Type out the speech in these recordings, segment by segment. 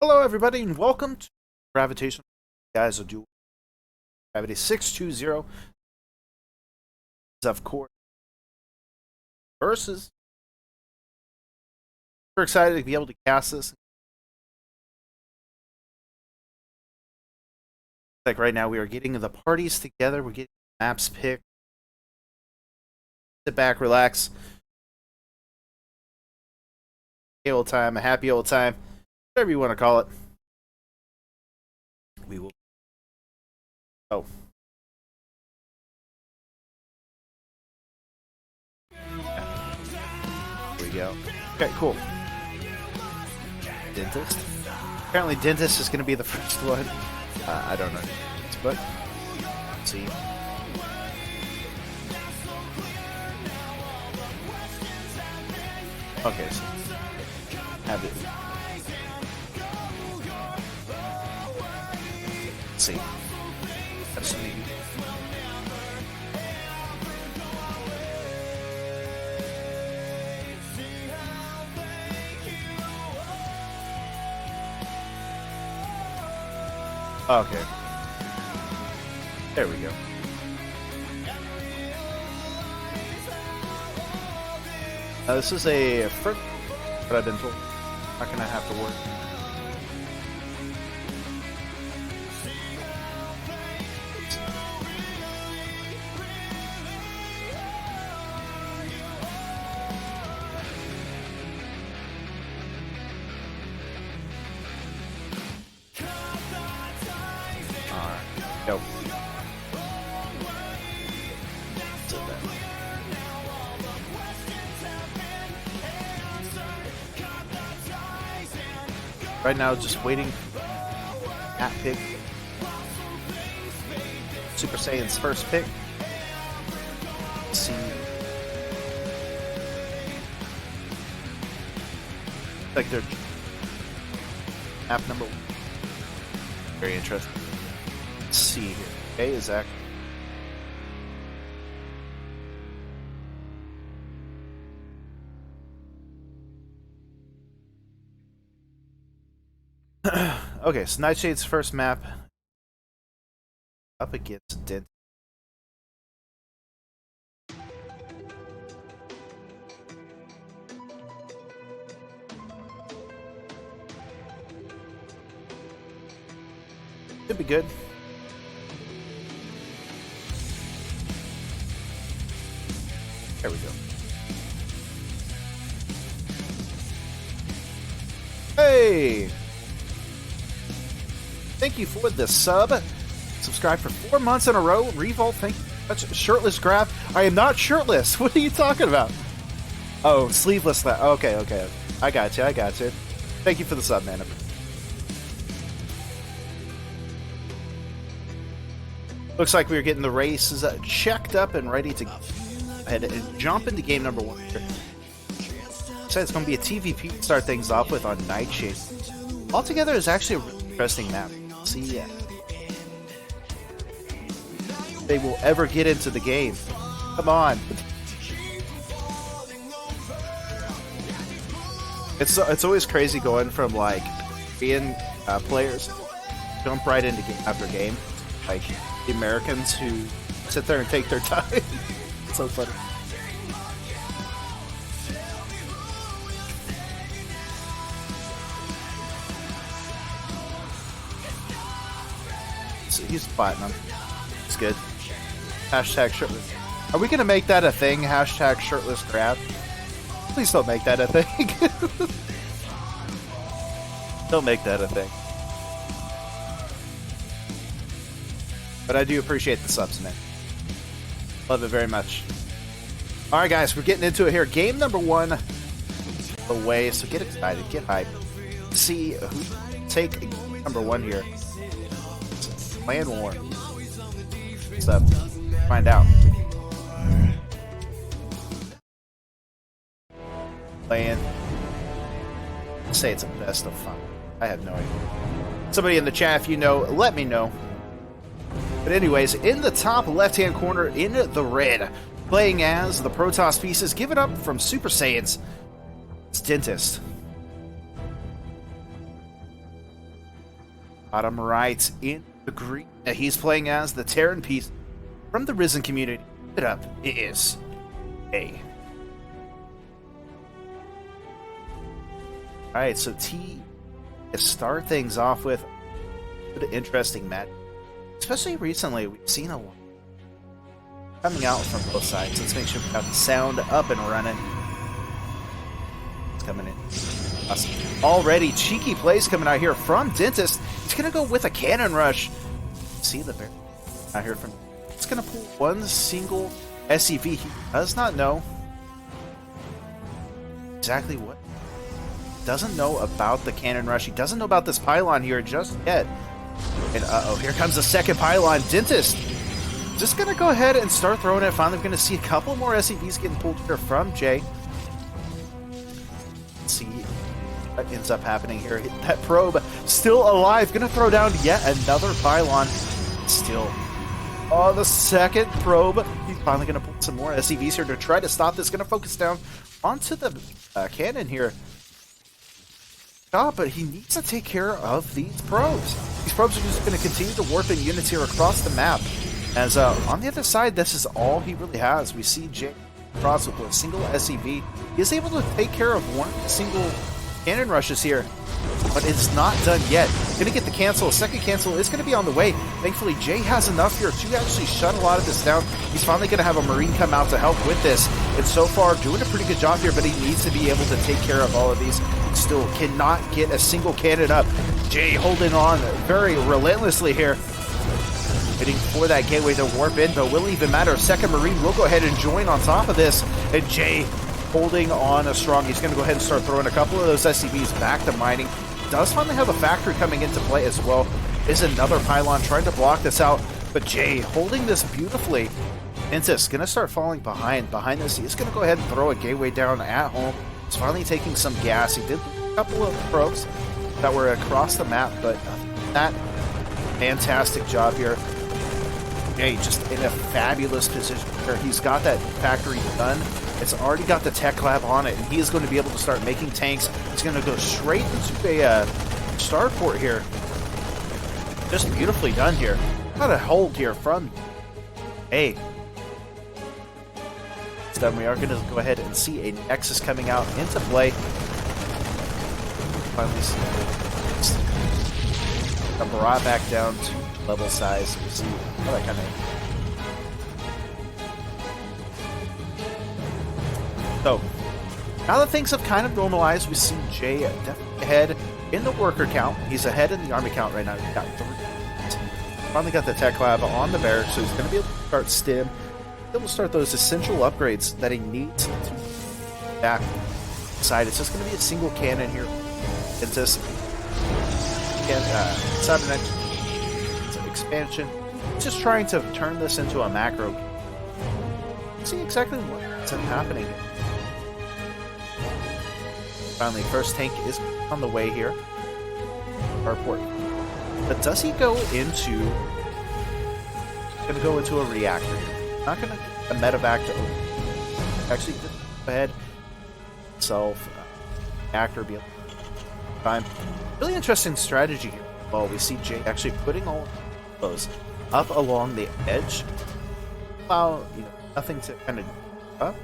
Hello, everybody, and welcome to Gravitational. Guys, will do Gravity 620. Of course, versus. We're excited to be able to cast this. Like right now, we are getting the parties together. We're getting maps picked. Sit back, relax. A old time, a happy old time, whatever you want to call it. We will. Oh. There we go. Okay, cool. Dentist. Apparently, dentist is going to be the first one. I don't know, but let's see. Okay, so have it. Let's see. That's neat. Okay. There we go. This is a frick, but I've been told. Not gonna have to work. Go. Right now, just waiting. At pick. Super Saiyan's first pick. Let's see. Like they're map number 1. Very interesting. Let's see here. Okay, is that okay, so Nightshade's first map up against Dent. Could be good. There we go. Hey! Thank you for the sub. Subscribe for 4 months in a row. Revolt, thank you. That's shirtless grab. I am not shirtless. What are you talking about? Oh, sleeveless. Okay, okay. I got you. I got you. Thank you for the sub, man. Looks like we're getting the races checked up and ready to ahead and jump into game number 1 here. So it's going to be a TVP to start things off with on Nightshade. Altogether, it's actually a really interesting map. See if they will ever get into the game. Come on. It's always crazy going from like Korean players jump right into game after game, like the Americans who sit there and take their time. It's so funny. So he's platinum. It's good. Hashtag shirtless. Are we gonna make that a thing? Hashtag shirtless grab. Please don't make that a thing. Don't make that a thing. But I do appreciate the subs, man. Love it very much. Alright, guys, we're getting into it here. Game number 1 away, so get excited, get hyped. See who take number 1 here. Clan War. What's up? Find out. Playing. Say it's a best of 5. I have no idea. Somebody in the chat, if you know, let me know. But anyways, in the top left-hand corner, in the red, playing as the Protoss pieces, given up from Super Saiyans, it's Dentist. Bottom right in the green. He's playing as the Terran piece from the Ris3n community. It up is A. Alright, so T to start things off with an interesting match. Especially recently, we've seen a lot coming out from both sides. Let's make sure we got the sound up and running. It's coming in. Awesome. Already cheeky plays coming out here from Dentist. He's going to go with a cannon rush. See the bear out here from... It's going to pull one single SCV. He does not know exactly what. Doesn't know about the cannon rush. He doesn't know about this pylon here just yet. And uh-oh, here comes the second pylon. Dentist just going to go ahead and start throwing it. Finally, we're going to see a couple more SCVs getting pulled here from Jay. Let's see what ends up happening here. That probe still alive. Going to throw down yet another pylon. Still on the second probe. He's finally going to pull some more SCVs here to try to stop this. Going to focus down onto the cannon here. But he needs to take care of these probes. These probes are just going to continue to warp in units here across the map. As on the other side, this is all he really has. We see Jay cross with a single SCV. He is able to take care of one single cannon rushes here, but it's not done yet. Going to get the cancel. A second cancel is going to be on the way. Thankfully, Jay has enough here to actually shut a lot of this down. He's finally going to have a Marine come out to help with this. And so far, doing a pretty good job here, but he needs to be able to take care of all of these. Still cannot get a single cannon up. Jay holding on very relentlessly here. Waiting for that gateway to warp in, but will even matter. Second Marine will go ahead and join on top of this. And Jay holding on strong. He's going to go ahead and start throwing a couple of those SCVs back to mining. Does finally have a factory coming into play as well. Is another pylon trying to block this out. But Jay holding this beautifully. Intis going to start falling behind. Behind this, he's going to go ahead and throw a gateway down at home. He's finally taking some gas. He did a couple of probes that were across the map, but that fantastic job here. Jay just in a fabulous position here. He's got that factory done. It's already got the tech lab on it, and he is going to be able to start making tanks. He's going to go straight into a starport here. Just beautifully done here. Got a hold here from A. Done. We are going to go ahead and see a Nexus coming out into play. Finally, I'm brought back down to level size. We see how that kind of. So now that things have kind of normalized, we see Jay definitely ahead in the worker count. He's ahead in the army count right now. He's got 3. Finally got the tech lab on the barracks, so he's going to be able to start stim. He'll start those essential upgrades that he needs to back side. It's just going to be a single cannon here. It's this Cybernet expansion. Just trying to turn this into a macro. See exactly what's happening. Finally, first tank is on the way here. Airport. But does he go into? Going to go into a reactor here. Not going to get a medevac to open. Actually, just go ahead. Self actor be able to time. Really interesting strategy here. Well, we see Jay actually putting all of those up along the edge. Allow nothing to kind of up,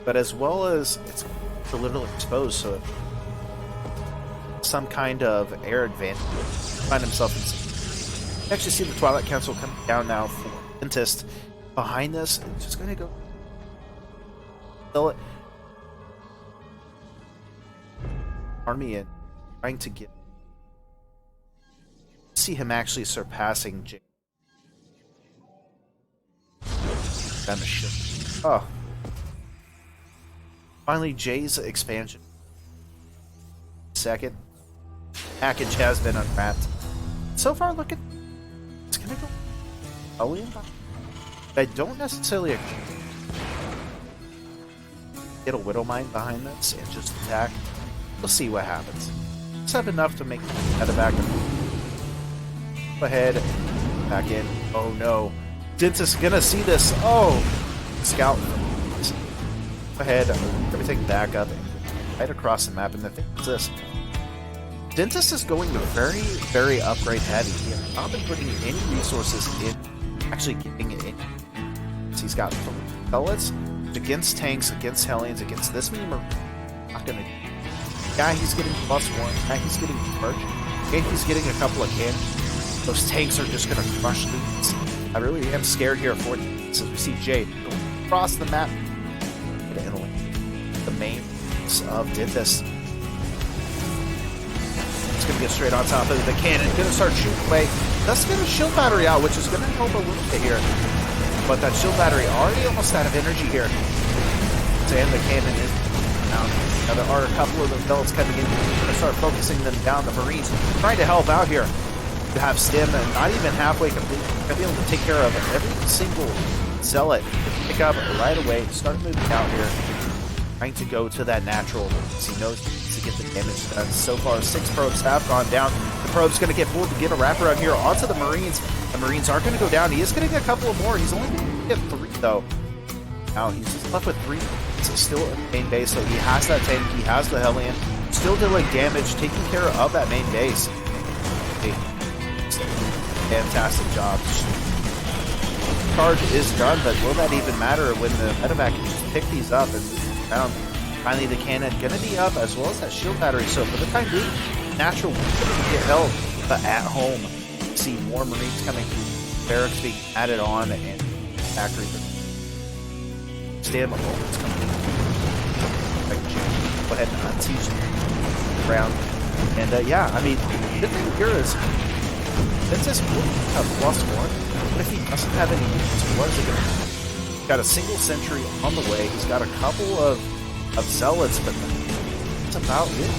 but as well as it's a little exposed, so some kind of air advantage. Find himself in. You actually see the Twilight Council coming down now for Dentist. Behind this, it's just going to go fill it. Army in, trying to get. See him actually surpassing Jay. Down the ship. Oh. Finally, Jay's expansion. Second. Package has been unwrapped. So far, looking. It's going to go. Oh, yeah. I don't necessarily get a Widow Mine behind this and just attack. We'll see what happens. Just have enough to make that a back. Go ahead, back in. Oh no. Dentist is gonna see this. Oh! Scout. Go ahead, everything back up right across the map. And the thing is this. Ventus is going very, very upgrade heavy. He has not been putting any resources in actually getting it in. So he's got pellets against tanks, against Hellions, against this many Marines. Not gonna. Yeah, he's getting +1. Yeah, he's getting charge. Okay, he's getting a couple of cannons. Those tanks are just gonna crush these. I really am scared here for it. So we see Jade going across the map to Italy. The main of Ventus. It's gonna get straight on top of the cannon. Gonna start shooting away. That's gonna shield battery out, which is gonna help a little bit here. But that shield battery already almost out of energy here. And the cannon is down. Now there are a couple of the belts coming in. We're gonna start focusing them down. The Marines trying to help out here. To have Stim and not even halfway complete. Gonna be able to take care of every single zealot. Pick up right away. Start moving out here. Trying to go to that natural. He knows to get the damage done. So far, 6 probes have gone down. The probe's going to get pulled to get a wraparound here onto the Marines. The Marines are going to go down. He is going to get a couple of more. He's only going to get 3, though. Now, he's just left with 3. It's still a main base, so he has that tank. He has the Hellion. Still doing damage, taking care of that main base. Hey, fantastic job. Charge is done, but will that even matter when the medevac can just pick these up and move around? Finally, the cannon going to be up, as well as that shield battery. So for the time being, natural get held, but at home, see more Marines coming through, barracks being added on, and factory stand moments coming. Go ahead and unsiege the ground. And yeah, I mean, the thing here is, Ventus will have +1, but if he doesn't have any units, what is it going to do? He's got a single sentry on the way. He's got a couple of zealots, but that's about it.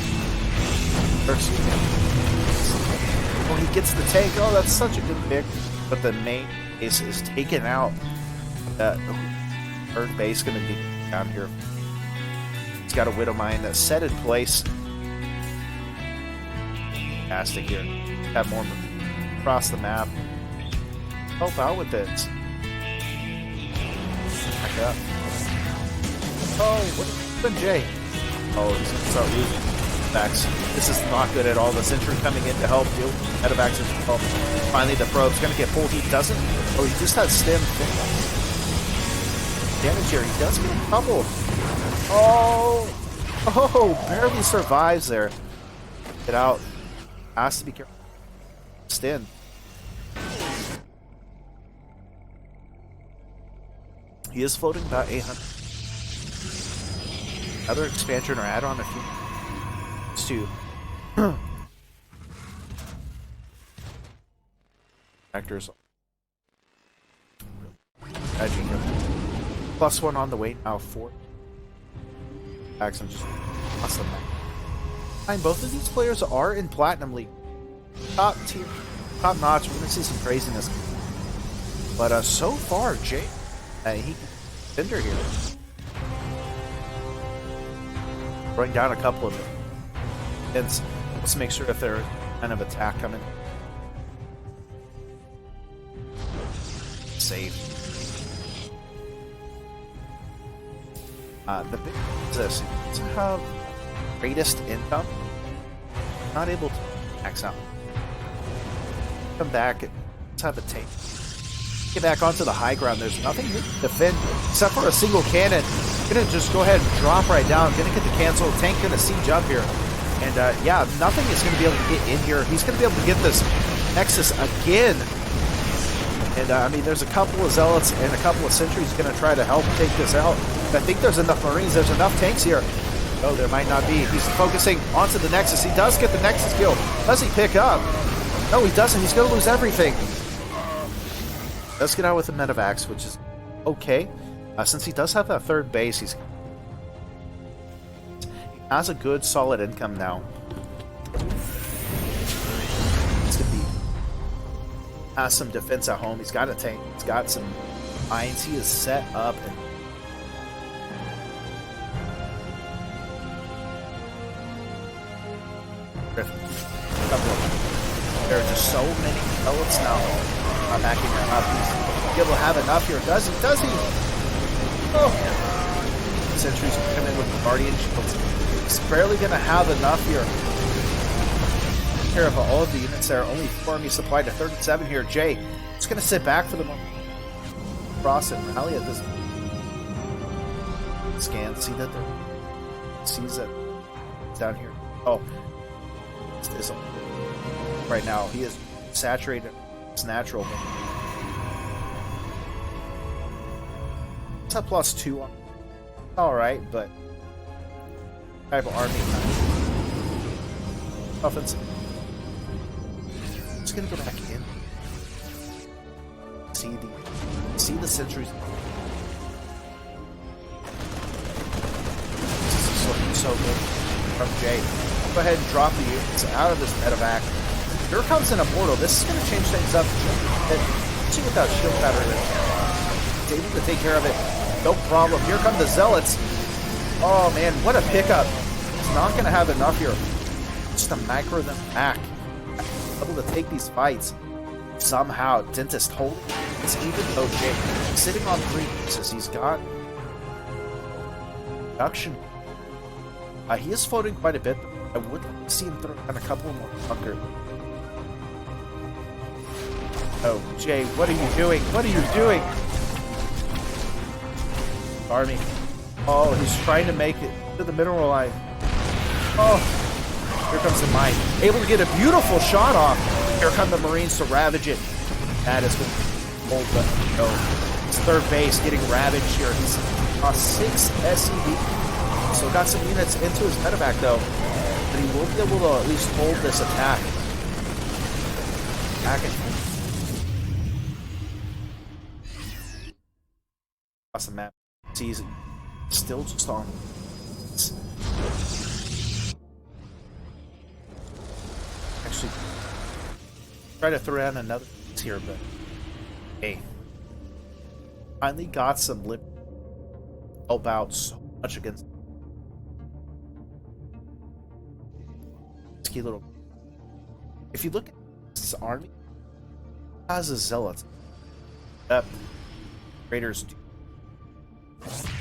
Well, he gets the tank. Oh, that's such a good pick. But the main base is taken out. That third base going to be down here. He's got a Widow Mine that's set in place. Fantastic here. Have more across the map. Help out with this. Back up. Oh, what happened, Jay? Oh, he's going to start losing backs. This is not good at all. The sentry coming in to help you. Medevacs as well. Finally, the probe's going to get pulled. He doesn't. Oh, he just has Stim. Damage here. He does get a couple. Oh, barely survives there. Get out. Has to be careful. Stim. He is floating about 800. Another expansion or add-on a few. It's 2. Actors. +1 on the way now. 4. Accent just awesome. And both of these players are in Platinum League. Top tier, top notch. We're gonna see some craziness. But so far, Jay, he can defender here. Throwing down a couple of them. And let's make sure if there's kind of attack coming. Save. The big thing is this: to have greatest income, not able to max out. Come back, let's have a tank. Get back onto the high ground. There's nothing to defend except for a single cannon. Gonna just go ahead and drop right down. Gonna get the cancel. Tank gonna siege up here. And yeah, nothing is gonna be able to get in here. He's gonna be able to get this Nexus again. And I mean, there's a couple of zealots and a couple of sentries gonna try to help take this out. I think there's enough Marines. There's enough tanks here. Oh, there might not be. He's focusing onto the Nexus. He does get the Nexus kill. Does he pick up? No, he doesn't. He's gonna lose everything. Does get out with the medevacs, which is okay. Since he does have that third base, he has a good, solid income now. It's gonna be has some defense at home. He's got a tank. He's got some mines. He is set up. And there are just so many pellets now. Not backing him up. He's able to have enough here. Does he? Does he? Oh! Sentries come in with the Guardian Shields. He's barely going to have enough here. take care of all of the units there. Only 4 armies supplied to 37 here. Jay just going to sit back for the moment. Cross and rally at this scan. See that there? Sees that it's down here. Oh, it's right now. He is saturated. It's natural. It's a +2 on. All right, but type of army. Offensive. Just gonna go back in. See the sentries. This is looking so good from Jay. Go ahead and drop the units out of this medevac. Here comes an immortal. This is gonna change things up. See without shield battery. He's able to take care of it. No problem. Here come the zealots. Oh man, what a pickup. He's not gonna have enough here. Just to micro them back. Able to take these fights. Somehow, Dentist holding this, even though Jay sitting on 3 pieces. He's got production. He is floating quite a bit. I would like to see him throw down a couple more bunker. Oh, Jay, what are you doing? What are you doing? Army. Oh, he's trying to make it to the mineral line. Oh. Here comes the mine. Able to get a beautiful shot off. Here come the Marines to ravage it. That is going to hold the no. His third base getting ravaged here. He's 6 SCV. So got some units into his medevac though. But he will be able to at least hold this attack. Back and across the map. Sees it. Still just on. Actually, try to throw down another piece here, but hey, finally got some lip. Help out so much against risky little. If you look at this army, it has a zealot. Raiders do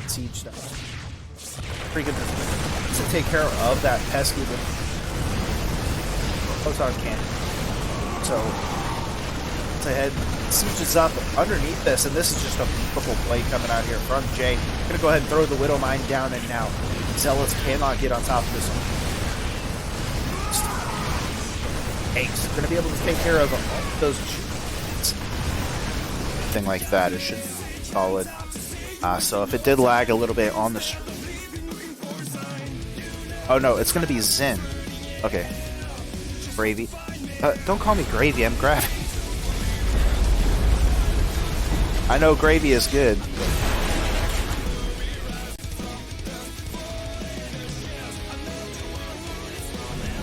siege stuff. Freaking to take care of that pesky little photon cannon. So let's ahead, sieges up underneath this, and this is just a beautiful play coming out here from Jay. Gonna go ahead and throw the Widow Mine down, and now Zealots cannot get on top of this one. Ace gonna be able to take care of all those thing like that. It should be solid. So if it did lag a little bit on the stream. Oh no, it's gonna be Zen. Okay. Gravy. Don't call me Gravy, I'm Gravy. I know gravy is good.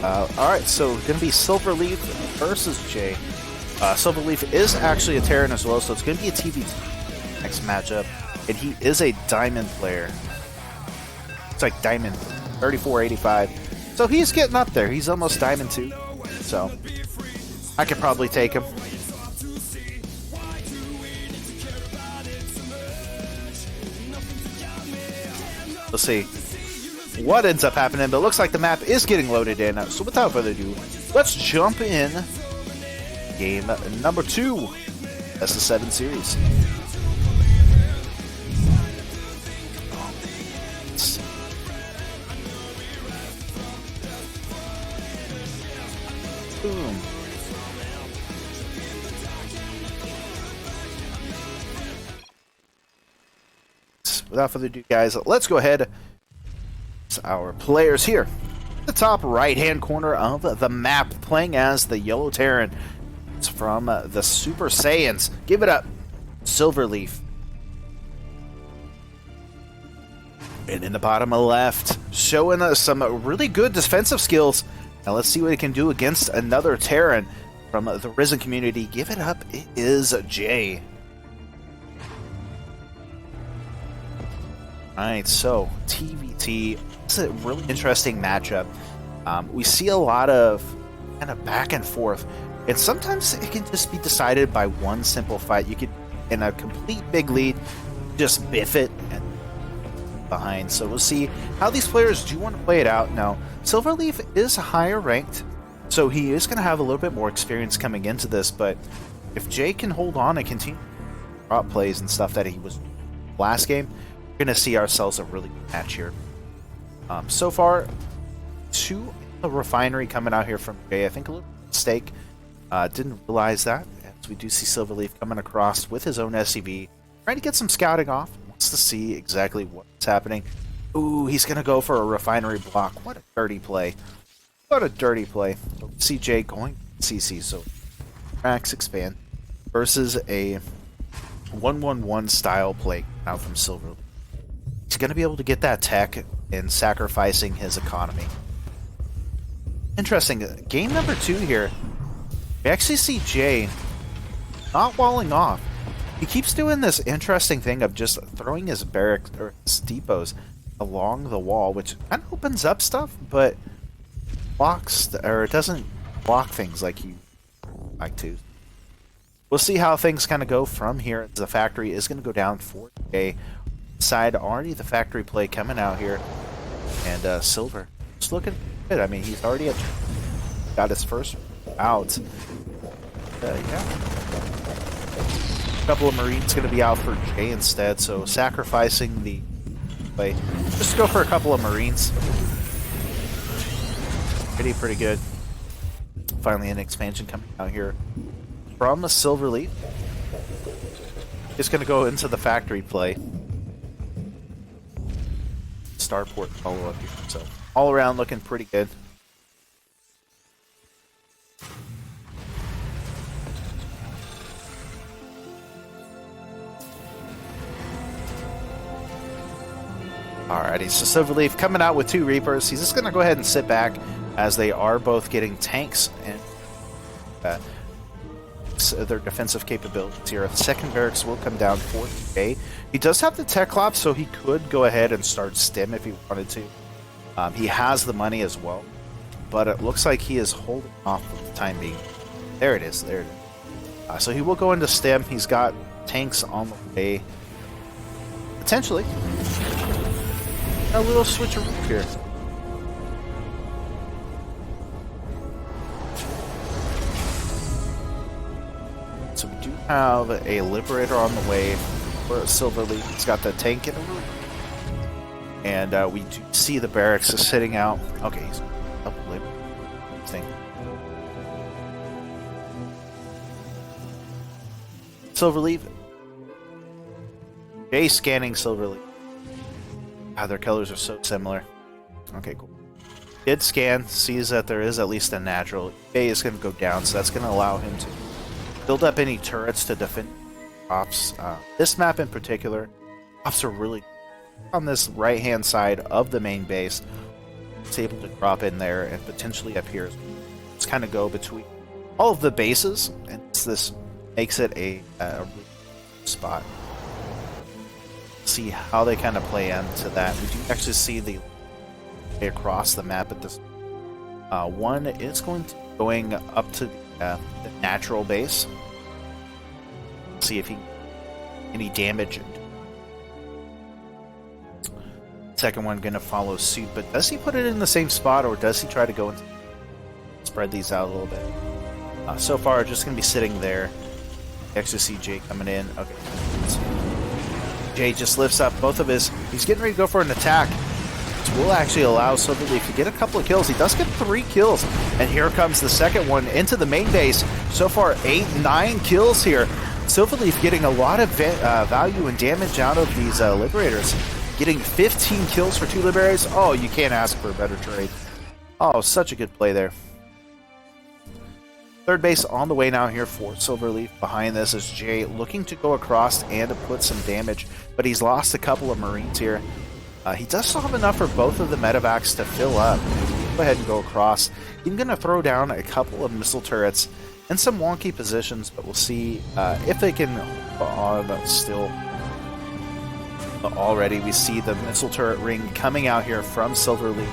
Alright, so gonna be Silverleaf versus Jay. Silverleaf is actually a Terran as well, so it's gonna be a TVT next matchup. And he is a Diamond player. It's like Diamond 3485. So he's getting up there. He's almost Diamond 2. So I could probably take him. Let's see what ends up happening, but it looks like the map is getting loaded in. So without further ado, let's jump in. Game number 2, SS7 series. Boom. Without further ado, guys, let's go ahead. It's our players here. The top right-hand corner of the map, playing as the Yellow Terran. It's from the Super Saiyans. Give it up, Silverleaf. And in the bottom left, showing some really good defensive skills. Now let's see what it can do against another Terran from the Ris3n community. Give it up, it is Jay. Alright, so TVT. It's a really interesting matchup. We see a lot of kind of back and forth. And sometimes it can just be decided by one simple fight. You could, in a complete big lead, just biff it and behind. So we'll see how these players do want to play it out. Now, Silverleaf is higher ranked So he is going to have a little bit more experience coming into this, but if Jay can hold on and continue drop plays and stuff that he was last game, we're going to see ourselves a really good match here. So far, 2 the refinery coming out here from Jay. I think a little mistake. Didn't realize that. As we do see Silverleaf coming across with his own SCV, trying to get some scouting off. Wants to see exactly what's happening. Ooh, he's going to go for a refinery block. What a dirty play. What a dirty play. CJ going CC, so Max expand versus a 1-1-1 style play now from Silver. He's going to be able to get that tech and sacrificing his economy. Interesting. Game number 2 here. We actually see Jay not walling off. He keeps doing this interesting thing of just throwing his barracks or his depots along the wall, which kind of opens up stuff, but blocks, or it doesn't block things like you like to. We'll see how things kind of go from here. The factory is going to go down for Jay. Side already the factory play coming out here, and Silver just looking good. I mean, he's already got his first out. Yeah, a couple of Marines going to be out for Jay instead, so sacrificing the play. Just go for a couple of Marines. Pretty good. Finally an expansion coming out here from a Silverleaf. Just going to go into the factory play. Starport follow up here. So all around looking pretty good. Alrighty, so Silverleaf coming out with 2 Reapers. He's just going to go ahead and sit back as they are both getting tanks and their defensive capabilities here. The second barracks will come down for Jay. He does have the tech lop, so he could go ahead and start stim if he wanted to. He has the money as well, but it looks like he is holding off for the time being. There it is. There it is. So he will go into stim. He's got tanks on the way. Potentially. A little switcheroo here. So we do have a Liberator on the way for Silverleaf. He's got the tank in the room. And we do see the barracks is sitting out. Okay, he's up Liberator. Silverleaf. Jay scanning Silverleaf. Their colors are so similar. Okay, cool. Did scan, sees that there is at least a natural. Jay is going to go down, so that's going to allow him to build up any turrets to defend ops. This map in particular, ops are really on this right-hand side of the main base. It's able to drop in there and potentially up here. Just kind of go between all of the bases, and this makes it a spot. See how they kind of play into that. We do actually see the across the map at this. One is going up to the natural base. See if he any damage. Second one going to follow suit, but does he put it in the same spot, or does he try to go and spread these out a little bit? So far, just going to be sitting there. Actually see Jay coming in. Okay. Jay just lifts up both of his. He's getting ready to go for an attack, which will actually allow Silverleaf to get a couple of kills. He does get 3 kills, and here comes the second one into the main base. So far, 9 kills here. Silverleaf getting a lot of value and damage out of these Liberators. Getting 15 kills for 2 Liberators. Oh, you can't ask for a better trade. Oh, such a good play there. Third base on the way now here for Silverleaf. Behind this is Jay looking to go across and to put some damage, but he's lost a couple of Marines here. He does still have enough for both of the medevacs to fill up. Go ahead and go across. He's going to throw down a couple of missile turrets in some wonky positions, but we'll see if they can hold on still. Already we see the missile turret ring coming out here from Silverleaf.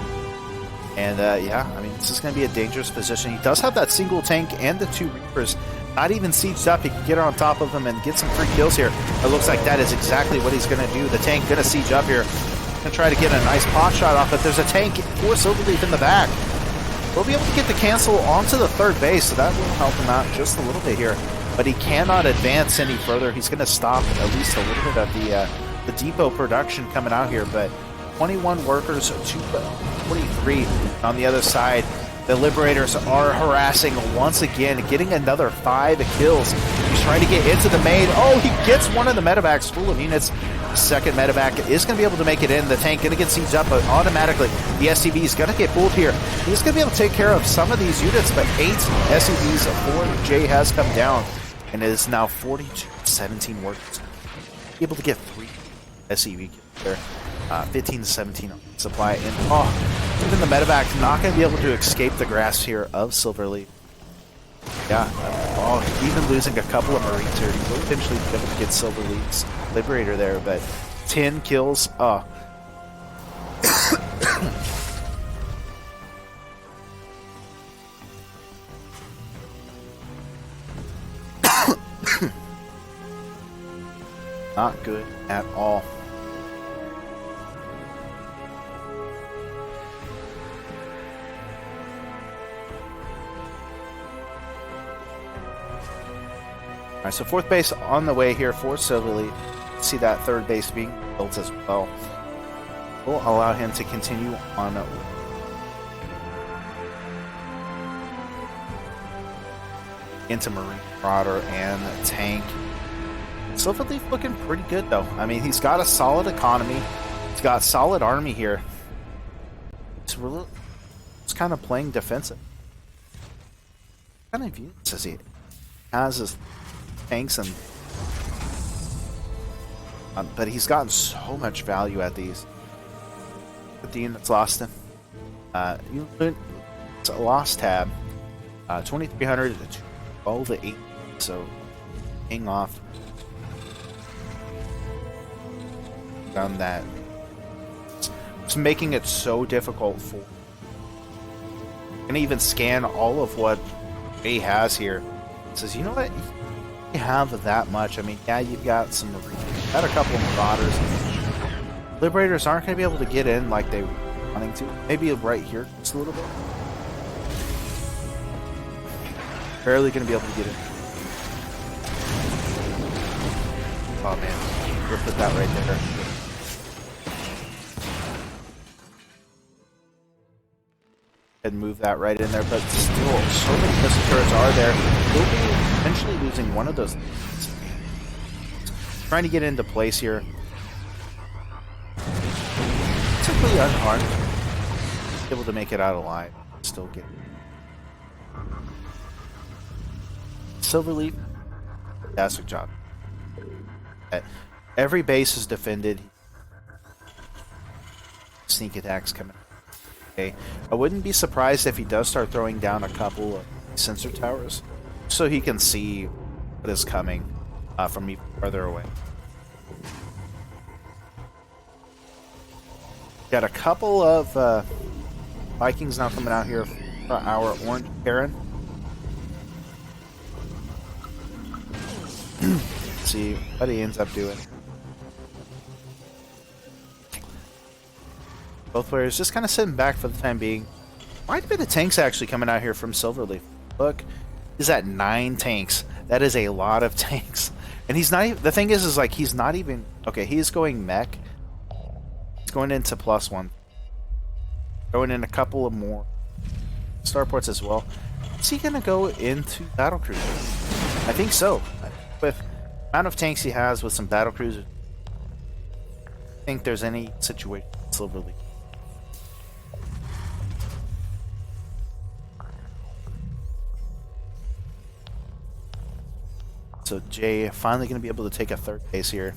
And yeah, I mean, this is going to be a dangerous position. He does have that single tank and the 2 Reapers. Not even sieged up. He can get on top of them and get some free kills here. It looks like that is exactly what he's going to do. The tank going to siege up here. Going to try to get a nice pot shot off, but there's a tank for Silverleaf in the back. We'll be able to get the cancel onto the third base, so that will help him out just a little bit here. But he cannot advance any further. He's going to stop at least a little bit of the depot production coming out here. But 21 workers to 23 on the other side. The Liberators are harassing once again, getting another 5 kills. He's trying to get into the main. Oh, he gets one of the medevacs full of units. The second medevac is going to be able to make it in. The tank going to get sieged up, but automatically the SCV is going to get pulled here. He's going to be able to take care of some of these units, but 8 SCVs for Jay has come down, and it is now 42-17 workers. Able to get 3 SCV there. 15 to 17 on supply, and even the medevac not going to be able to escape the grasp here of Silverleaf. Yeah, even losing a couple of Marines here, he will eventually be able to get Silverleaf's Liberator there, but 10 kills. Not good at all. Alright, so 4th base on the way here for Silverleaf. See that 3rd base being built as well. Will allow him to continue on into Marine Marauder and Tank. Silverleaf looking pretty good though. I mean, he's got a solid economy. He's got solid army here. He's kind of playing defensive. What kind of units does he has his tanks and but he's gotten so much value at these. The units lost him. It's a lost tab. 2300 to 12 to 8. So hang off. Done that. It's making it so difficult for. Can even scan all of what he has here. It says, you know what? You have that much. I mean, yeah, you've got some. Got a couple of Marauders. Liberators aren't going to be able to get in like they were wanting to. Maybe right here just a little bit. Barely going to be able to get in. Oh man, we'll put that right there. And move that right in there, but still, so many missile turrets are there. We'll be eventually losing one of those. Trying to get into place here. Simply unharmed. Able to make it out alive. Still get Silverleaf. Fantastic job. Every base is defended. Sneak attacks coming. Okay. I wouldn't be surprised if he does start throwing down a couple of sensor towers so he can see what is coming from even further away. Got a couple of Vikings now coming out here for our Orange Baron. See what he ends up doing. Both players just kind of sitting back for the time being. Quite a bit of tanks actually coming out here from Silverleaf. Look, he's at 9 tanks. That is a lot of tanks. And he's not even, the thing is like he's not even, okay, he's going mech. He's going into +1. Going in a couple of more starports as well. Is he going to go into battlecruiser? I think so. With the amount of tanks he has with some battlecruisers, I think there's any situation in Silverleaf. So Jay finally going to be able to take a 3rd base here.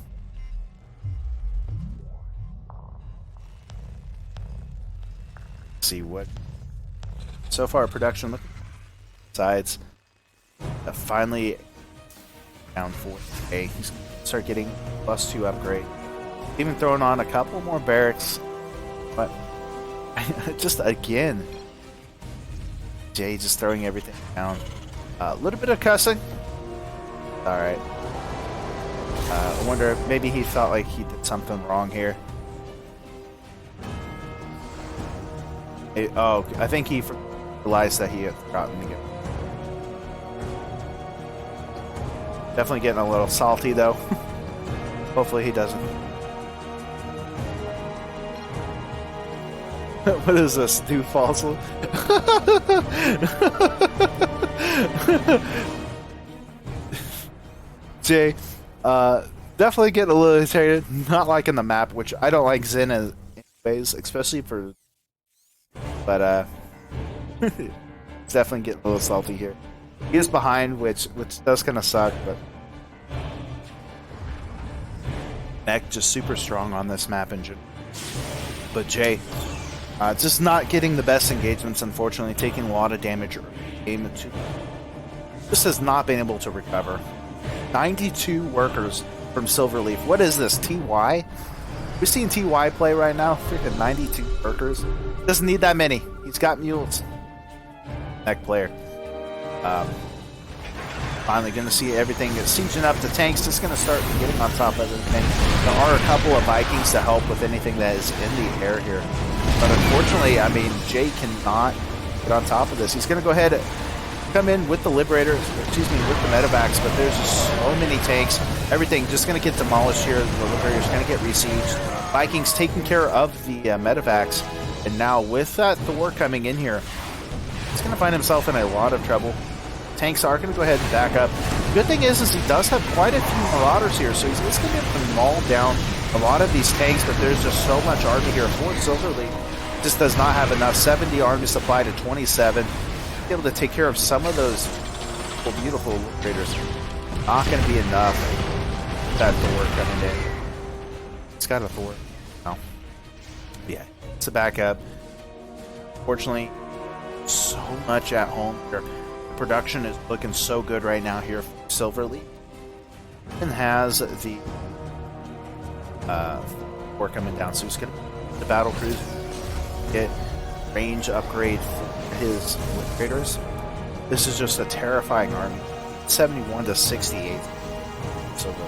See what so far production look sides finally down 4. Okay, he's going to start getting +2 upgrade. Even throwing on a couple more barracks, but just again, Jay just throwing everything down. A little bit of cussing. Alright. I wonder if maybe he felt like he did something wrong here. Oh, I think he realized that he had forgotten to get. Definitely getting a little salty though. Hopefully he doesn't. What is this? Do fossil? Jay, definitely getting a little irritated. Not liking the map, which I don't like Zen as anyways, especially for. But it's definitely getting a little salty here. He is behind, which does kind of suck, but Mech just super strong on this map engine. But Jay, just not getting the best engagements, unfortunately, taking a lot of damage early game. Just has not been able to recover. 92 workers from Silverleaf. What is this, TY? We're seeing TY play right now. Freaking 92 workers. Doesn't need that many. He's got mules. Mech player. Finally going to see everything sieging up. The tank's just going to start getting on top of everything. There are a couple of Vikings to help with anything that is in the air here. But unfortunately, I mean, Jay cannot get on top of this. He's going to go ahead and come in with the Liberators, excuse me, with the Medevacs, but there's just so many tanks. Everything just going to get demolished here. The Liberators going to get besieged. Vikings taking care of the Medevacs. And now with that Thor coming in here, he's going to find himself in a lot of trouble. Tanks are going to go ahead and back up. Good thing is he does have quite a few Marauders here, so he's going to be able to maul down a lot of these tanks, but there's just so much army here for Silverleaf. Just does not have enough. 70 army supply to 27. Be able to take care of some of those beautiful Liberators. Not going to be enough. That Thor coming in. It's got a Thor. No. Yeah, it's a backup. Fortunately, so much at home here. Production is looking so good right now here for Silverleaf. And has the Thor coming down. So he's going to the battle cruiser. Get range upgrade for his Liberators. This is just a terrifying army. 71 to 68. So good.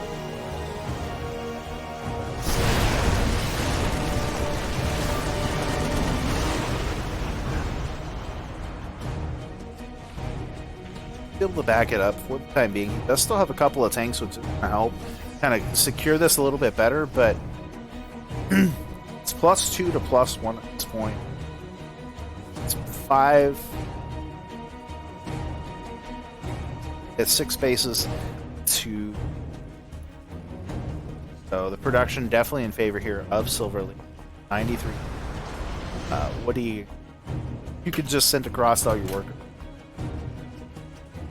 Able to back it up for the time being. He does still have a couple of tanks which can help kind of secure this a little bit better, but it's +2 to +1 at this point. It's 5. It's 6 bases to. So the production definitely in favor here of Silverleaf. 93. What do you could just send across all your workers.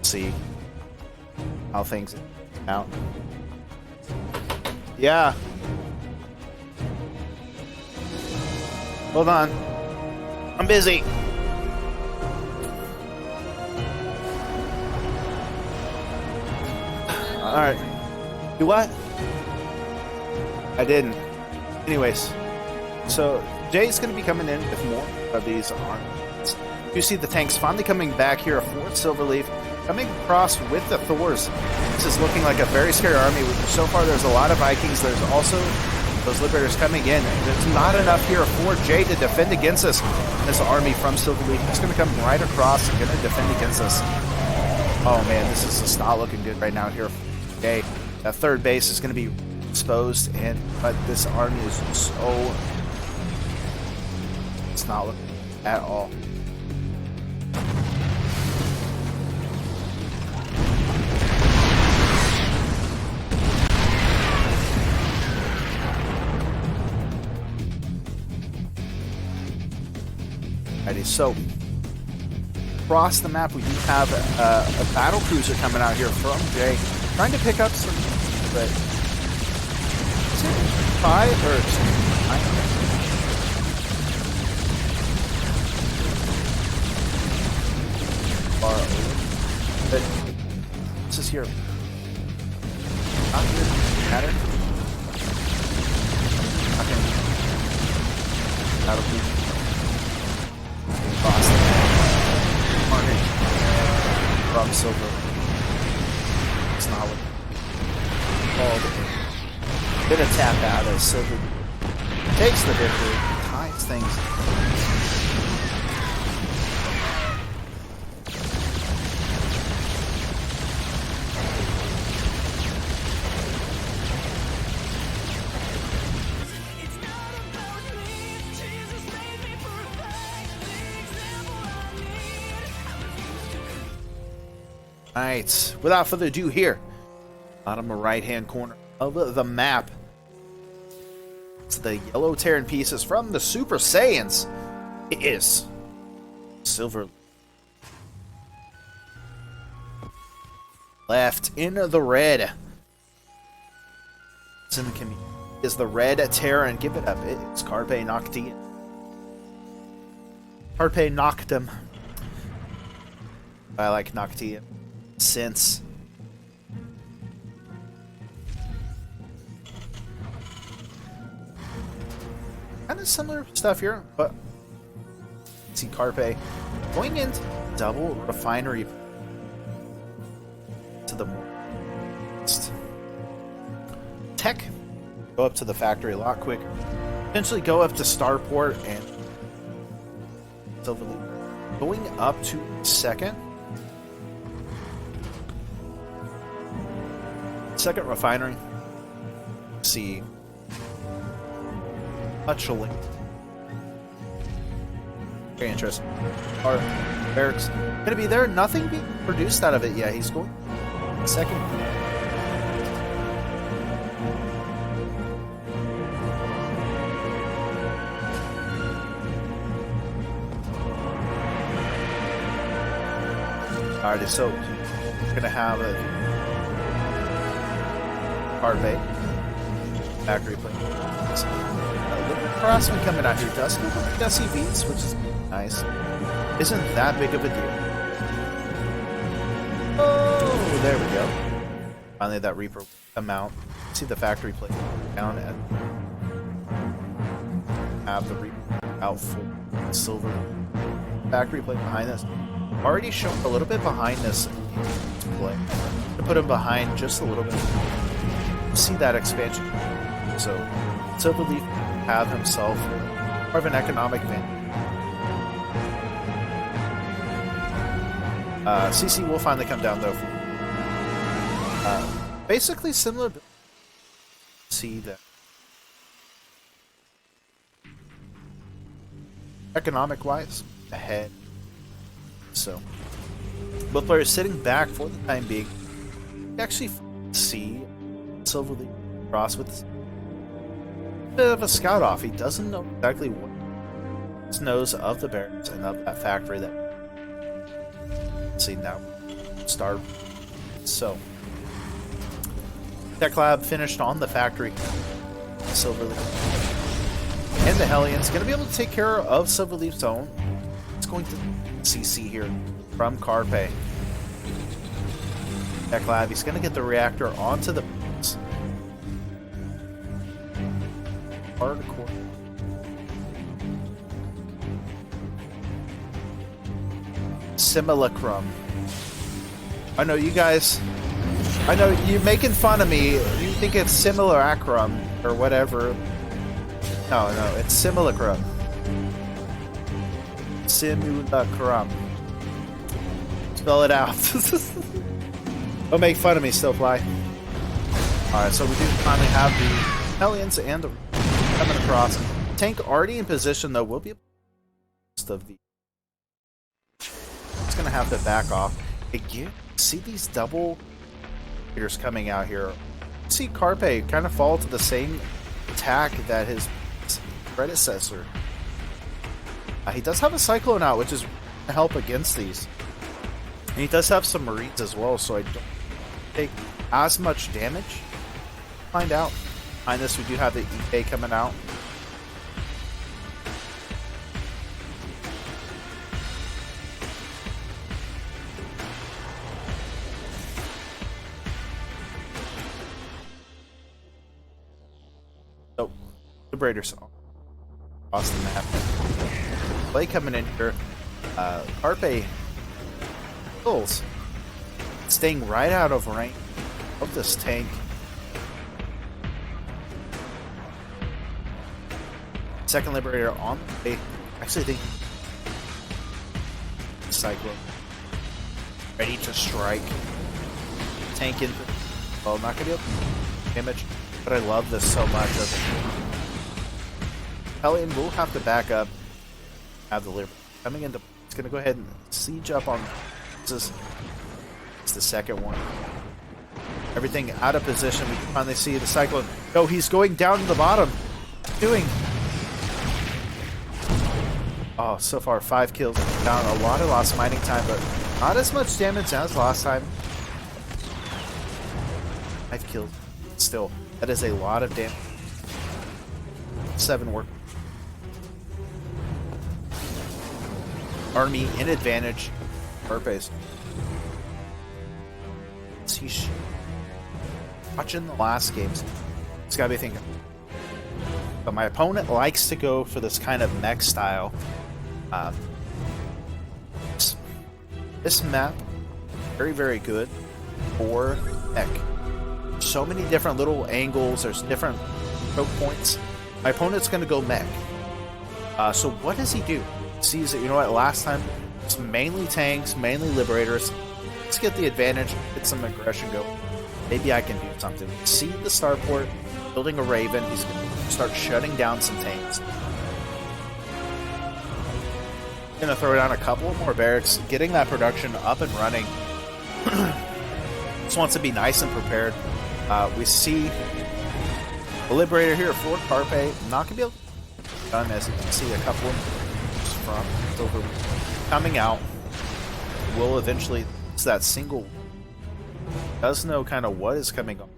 See how things out. Yeah. Hold on. I'm busy. Alright. Do what? I didn't. Anyways. So, Jay's going to be coming in with more of these armies. You see the tanks finally coming back here for Silverleaf. Coming across with the Thors. This is looking like a very scary army. So far, there's a lot of Vikings. There's also those Liberators coming in. There's not enough here for Jay to defend against this army from Silverleaf. It's going to come right across and going to defend against us. Oh, man, this is just not looking good right now here for Jay. That third base is going to be exposed, but this army is so... It's not looking good at all. So, across the map, we do have a battle cruiser coming out here from Jay, trying to pick up some, but is it 5 or 9? Far over. But this is here. Not good. Matter. Okay. Battle cruiser. From Silver. It's not what called. Gonna tap out as Silver takes the victory, ties things. Alright, without further ado here, bottom right hand corner of the map, it's the yellow Terran pieces from the Super Saiyans. It is Silver. Left in the red. It's in the community. Is the red Terran. Give it up. It's Carpe Noctem. Carpe Noctem. I like Noctem since. Kind of similar stuff here, but see Carpe going into double refinery to the tech. Go up to the factory a lot quicker. Eventually go up to Starport and Silverleaf. Going up to second refinery. See Hutchling. Very interesting. Our barracks gonna be there. Nothing being produced out of it yet. He's going second. Alright, so we're gonna have a Carpe factory plane. Little crossman coming out here does go with SCVs, which is nice. Isn't that big of a deal? Oh, there we go. Finally, that Reaper amount. See the factory plate down and have the Reaper out full silver factory plate behind us. Already shown a little bit behind this play. To put him behind just a little bit. See that expansion. So Silverleaf have himself more of an economic advantage. CC will finally come down though. Basically similar. See that economic wise ahead. So both players sitting back for the time being. You actually see Silverleaf cross with a bit of a scout off. He doesn't know exactly what he knows of the barracks and of that factory that see now start. So Tech Lab finished on the factory. Silverleaf and the Hellions gonna be able to take care of Silverleaf's own. It's going to CC here from Carpe. Tech Lab, he's gonna get the reactor onto the hardcore. Simulacrum. I know you guys. I know you're making fun of me. You think it's simulacrum or whatever. No, it's simulacrum. Simulacrum. Spell it out. Don't make fun of me, Stillfly. Alright, so we do finally have the Hellions and the coming across. Tank already in position though will be most of the. It's gonna have to back off. Again, see these double hitters coming out here. See Carpe kind of fall to the same attack that his predecessor. He does have a Cyclone out, which is going to help against these. And he does have some Marines as well, so I don't take as much damage. Find out. Behind this, we do have the EK coming out. So, Liberator's across the map. Play coming in here. Carpe pulls, staying right out of range of this tank. Second Liberator on the way. Actually, think Cyclone ready to strike. Tank in. Well, not gonna be able to damage, but I love this so much. Hellion will have to back up. Have the Liberator coming into. It's gonna go ahead and siege up on this It's the second one. Everything out of position. We can finally see the Cyclone. No, he's going down to the bottom. What's he doing? Oh, so far 5 kills down. A lot of lost mining time, but not as much damage as last time. 5 kills. Still, that is a lot of damage. 7 work. Army in advantage. Purpose. He's watching the last games. He's got to be thinking. But my opponent likes to go for this kind of mech style. This map, very, very good for mech. So many different little angles. There's different choke points. My opponent's going to go mech. So what does he do? He sees that, you know what, last time it's mainly tanks, mainly liberators. Let's get the advantage, get some aggression going. Maybe I can do something. See the starport, building a Raven. He's going to start shutting down some tanks. Going to throw down a couple more barracks, getting that production up and running. Just wants to be nice and prepared. We see the Liberator here for Carpe. Not going to be able to done, as you can see a couple of from over coming out. Will eventually, it's that single, does know kind of what is coming on.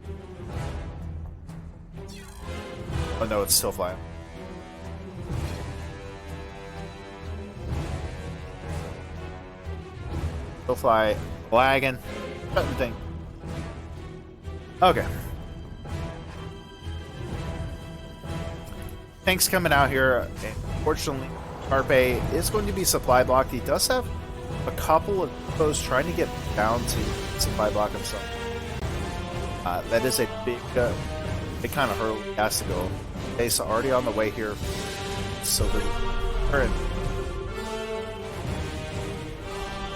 Oh no, it's still flying. Still fly, lagging, certain thing. Okay. Tanks coming out here. Unfortunately, Carpe is going to be supply blocked. He does have a couple of foes trying to get down to supply block himself. That is a big kind of hurdle he has to go. Base already on the way here. Silver current.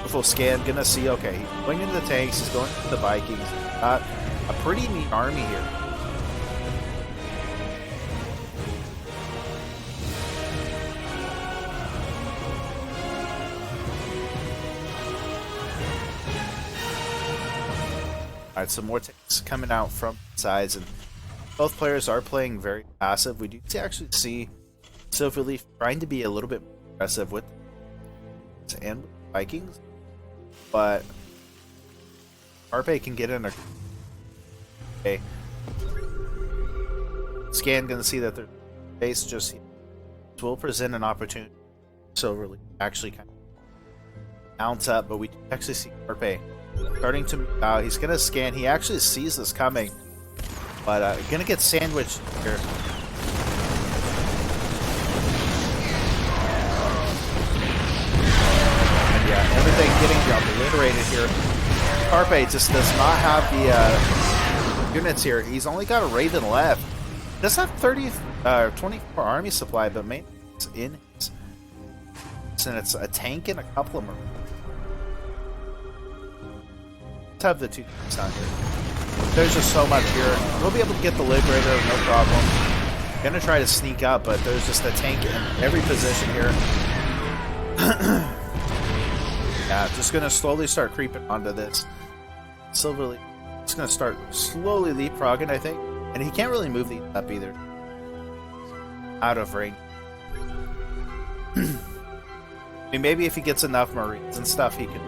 Full scan, gonna see. Okay, he's going into the tanks. He's going into the Vikings. Got a pretty neat army here. Alright, some more tanks coming out from sides, and both players are playing very passive. We do actually see Silverleaf trying to be a little bit more aggressive with and with Vikings, but Carpe can get in a okay. Scan gonna see that their base just will present an opportunity. Silverleaf actually kind of mounts up, but we actually see Carpe starting to move out. He's gonna scan. He actually sees this coming, but gonna get sandwiched here. And yeah, everything getting obliterated here. Carpe just does not have the units here. He's only got a Raven left. He does have 24 army supply, but mainly it's in his, and it's a tank and a couple of Marines. Have the 2 tanks down here. There's just so much here. We'll be able to get the Liberator, no problem. Gonna try to sneak up, but there's just a tank in every position here. Yeah, just gonna slowly start creeping onto this. Silverleaf just gonna start slowly leapfrogging, I think. And he can't really move these up either. Out of range. I mean, maybe if he gets enough Marines and stuff, he can.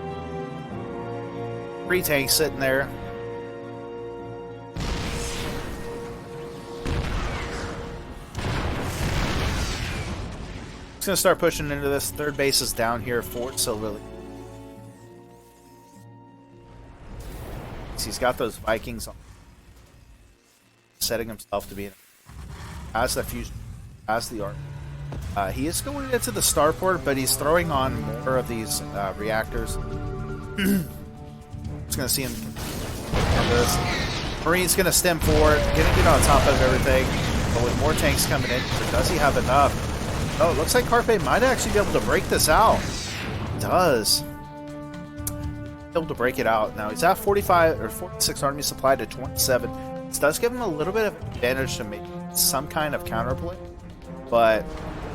3 tanks sitting there. He's gonna start pushing into this. Third base is down here for Silverleaf. He's got those Vikings on, setting himself to be as the fusion, as the arc. He is going into the starport, but he's throwing on more of these reactors. Just gonna see him on this. Marine's gonna stem forward, gonna get on top of everything. But with more tanks coming in, does he have enough? Oh, it looks like Carpe might actually be able to break this out. He does. Able to break it out. Now he's at 45 or 46 army supply to 27. This does give him a little bit of advantage to make some kind of counterplay. But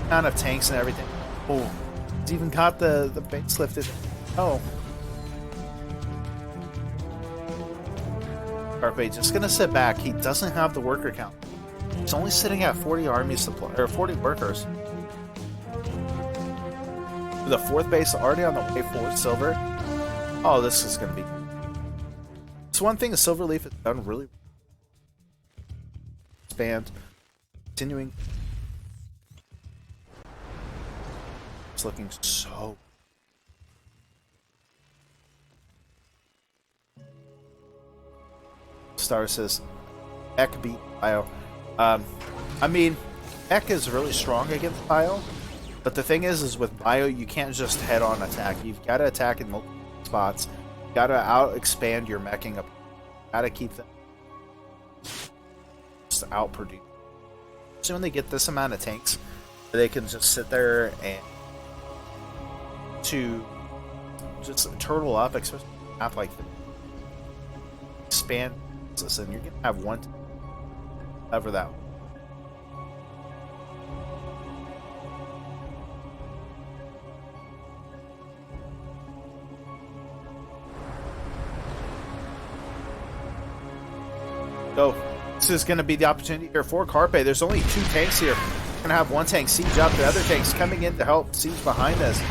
kind of tanks and everything. Oh, he's even got the base lifted. Oh. Carpe just gonna sit back. He doesn't have the worker count. He's only sitting at 40 army supply or 40 workers. The fourth base already on the way for silver. Oh, this is gonna be. It's one thing the Silverleaf has done really. Expand, continuing. It's looking so. Star says, Ek beat Bio. I mean, Ek is really strong against Bio, but the thing is with Bio, you can't just head-on attack. You've got to attack in multiple spots. You got to out-expand your meching up. Got to keep them just out-produce. So when they get this amount of tanks, they can just sit there and to just turtle up, especially not like the expand this, and you're gonna have one over that. So this is going to be the opportunity here for Carpe. There's only 2 tanks here. Going to have one tank siege up. The other tank's coming in to help siege behind this.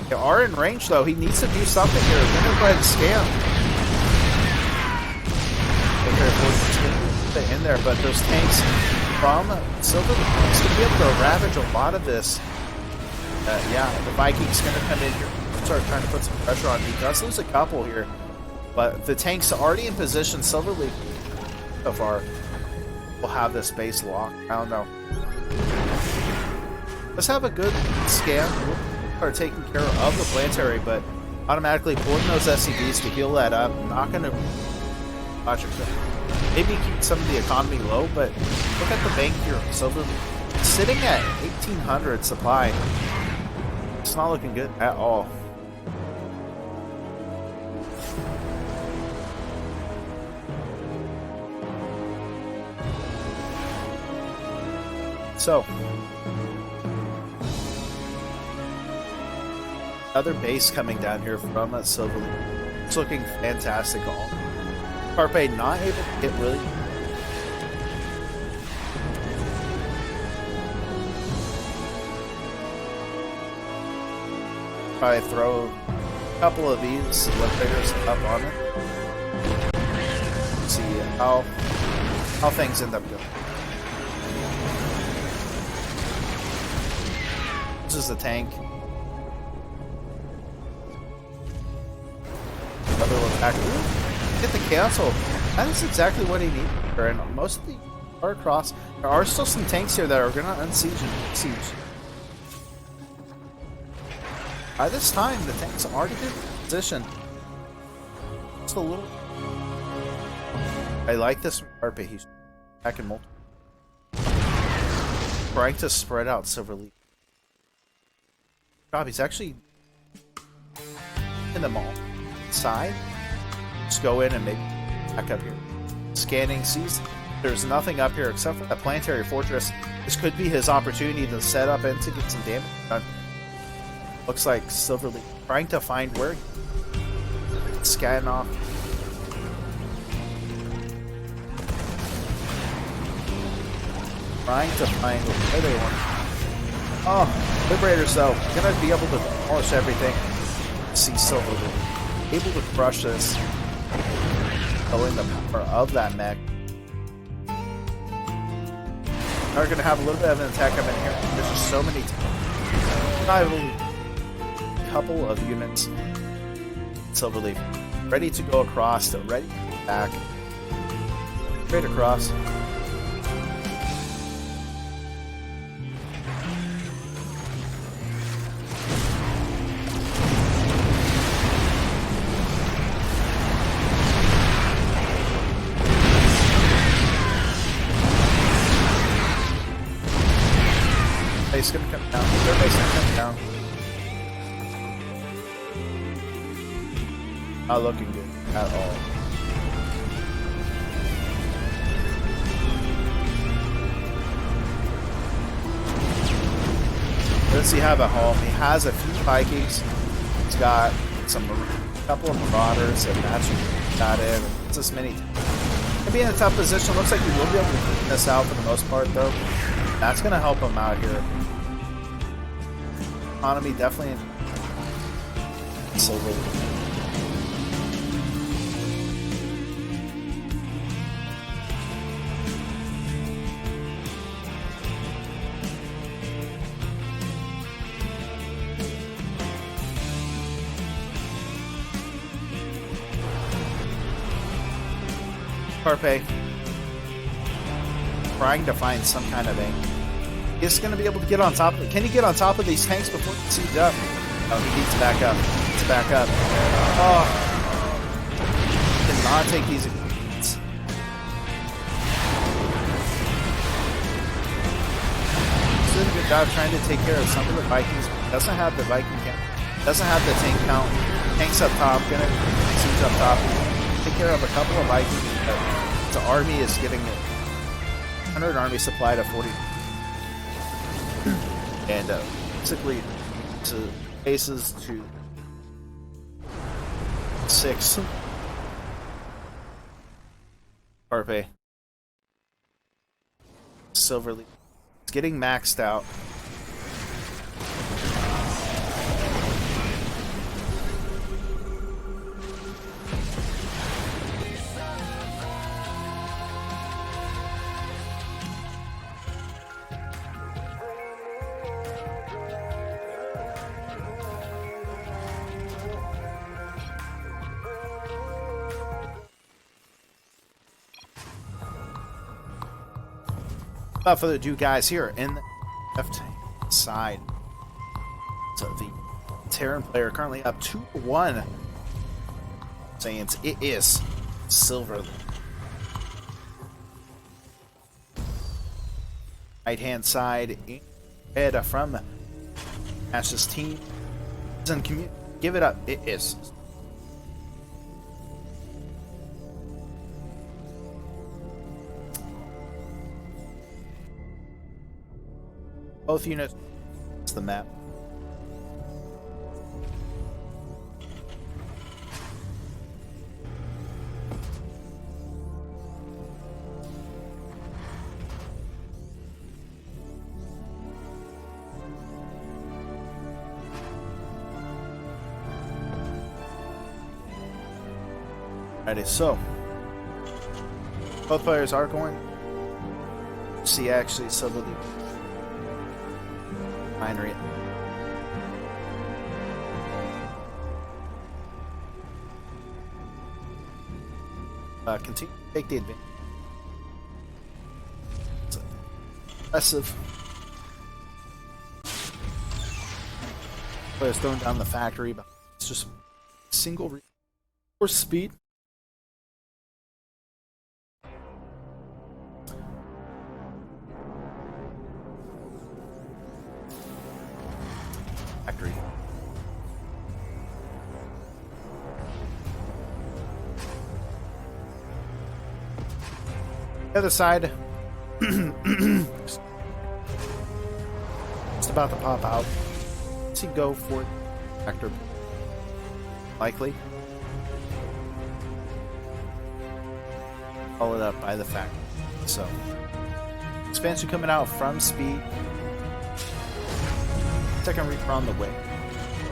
They are in range though. He needs to do something here. They're going to go ahead and scam. In there, but those tanks from Silver is going to be able to ravage a lot of this. Yeah, the Viking's going to come in here, start trying to put some pressure on. He does lose a couple here, but the tanks are already in position. Silverleaf so far will have this base locked. I don't know. Let's have a good scan. We'll start taking care of the planetary, but automatically pulling those SCVs to heal that up. Not going to watch it. Maybe keep some of the economy low, but look at the bank here. Silver sitting at 1,800 supply. It's not looking good at all. So, another base coming down here from Silverleaf. It's looking fantastic. Carpe not able to get really. Probably throw a couple of these liberators up on it. See how things end up going. This is the tank. Another little attack. Get the cancel. That is exactly what he needed. And most of the are across. There are still some tanks here that are going to unsiege and siege. By this time, the tanks are already in position. Just a little. I like this from Carpe. He's back in multiple. Trying to spread out Silverleaf. God, he's actually in the mall side. Just go in and maybe back up here. Scanning, sees there's nothing up here except for the planetary fortress. This could be his opportunity to set up and to get some damage done. Looks like Silverleaf trying to find where scan off. Trying to find where they want. Oh, Liberators though, gonna be able to demolish everything. See Silverleaf able to crush this. Showing the power of that mech. Now we're going to have a little bit of an attack coming in here. There's just so many. A couple of units. Silverleaf ready to go across, ready to go back. Straight across. Base gonna come down. Their base gonna come down. Not looking good at all. Does he have a home? He has a few Vikings. He's got a couple of Marauders and matching that in. It's this many. Gonna be in a tough position. Looks like he will be able to clean this out for the most part, though. That's gonna help him out here. Economy definitely in silver. Carpe trying to find some kind of angle. He's going to be able to get on top of it. Can he get on top of these tanks before he siege up? Oh, he needs to back up. He needs to back up. Oh. Cannot take these hits. He's doing a good job trying to take care of some of the Vikings. Doesn't have the Viking count. Doesn't have the tank count. Tanks up top. Gonna siege up top. Take care of a couple of Vikings. The army is getting 100 army supply to 40. And basically, to bases to 6. Carpe. Silverleaf. It's getting maxed out. Without further ado, guys, here in the left side, so the Terran player currently up 2-1. Saiyans, it is silver. Right hand side, head from Ash's team. Give it up. It is. Both units. It's the map. Alrighty, so both players are going. See, actually, Silver Leaf. Binary. Continue to take the advantage. It's impressive. Players throwing down the factory, but it's just single force speed. Factory. The other side, just about to pop out. Let's see, go for it. Factor likely. Followed up by the factor. So expansion coming out from speed. Second reaper on the way.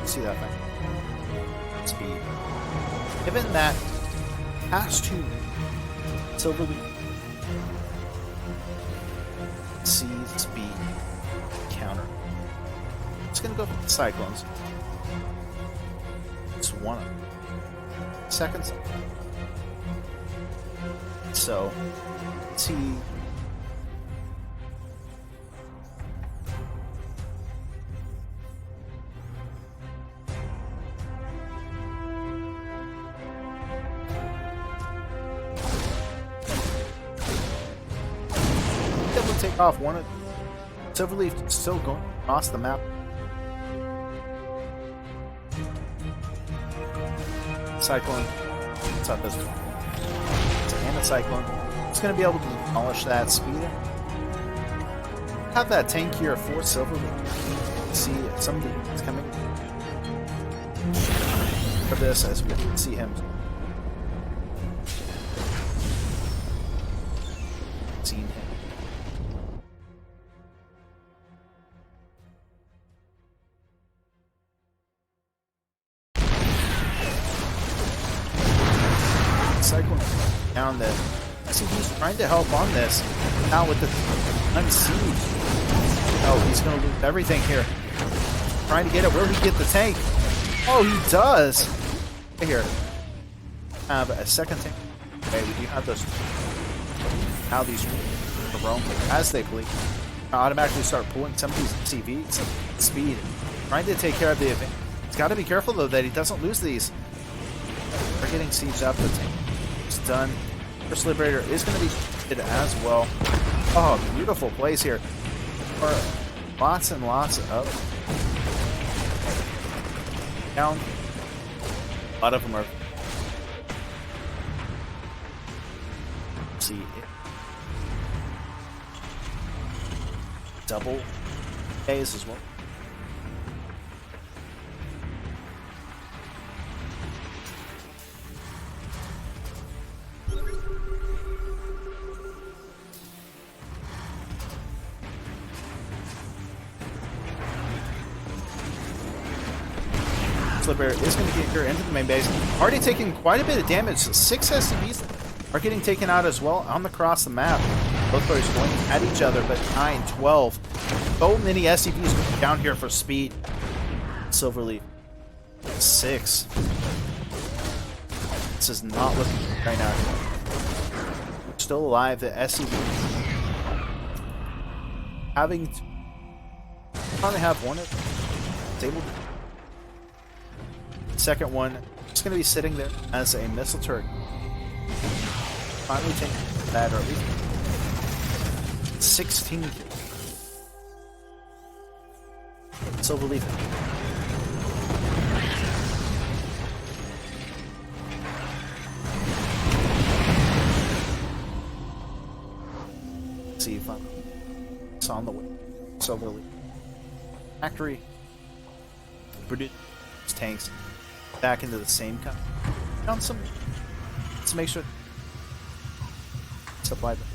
See that thing. Speed. Given that has to Silver Leaf see speed counter. It's gonna go for the Cyclones. It's one of them. Second. So see. Take off one of Silverleaf still going across the map. Cyclone. What's up, this and a Cyclone. It's going to be able to demolish that speeder. Have that tank here for Silverleaf. See somebody is coming for this as we see him. cycling down the SCV's trying to help on this. Now with the unseed. Oh, he's going to lose everything here. Trying to get it. Will he get the tank? Oh, he does. Here. Have a second tank. Okay, we do have those. Now these roam as they bleed. Automatically start pulling some of these CVs at speed. Trying to take care of the event. He's got to be careful though that he doesn't lose these. They're getting sieged up. The tank is done. First Liberator is going to be hit as well. Oh, beautiful plays here. Lots and lots of down. A lot of them are. See it. Double phase as well. Liberator is going to get here into the main base. Already taking quite a bit of damage. So 6 SCVs are getting taken out as well on across the map. Both players going at each other, but 9, 12. So many SCVs down here for speed. Silverleaf 6. This is not looking good right now. We're still alive. The SCV having to probably have one of them. It's able to. Second one is going to be sitting there as a missile turret. Finally taking that, or at least 16. Silverleaf. See if it's on the way. Silverleaf. Factory. Produce tanks. Back into the same kind. Found some. Let's make sure. Supply them.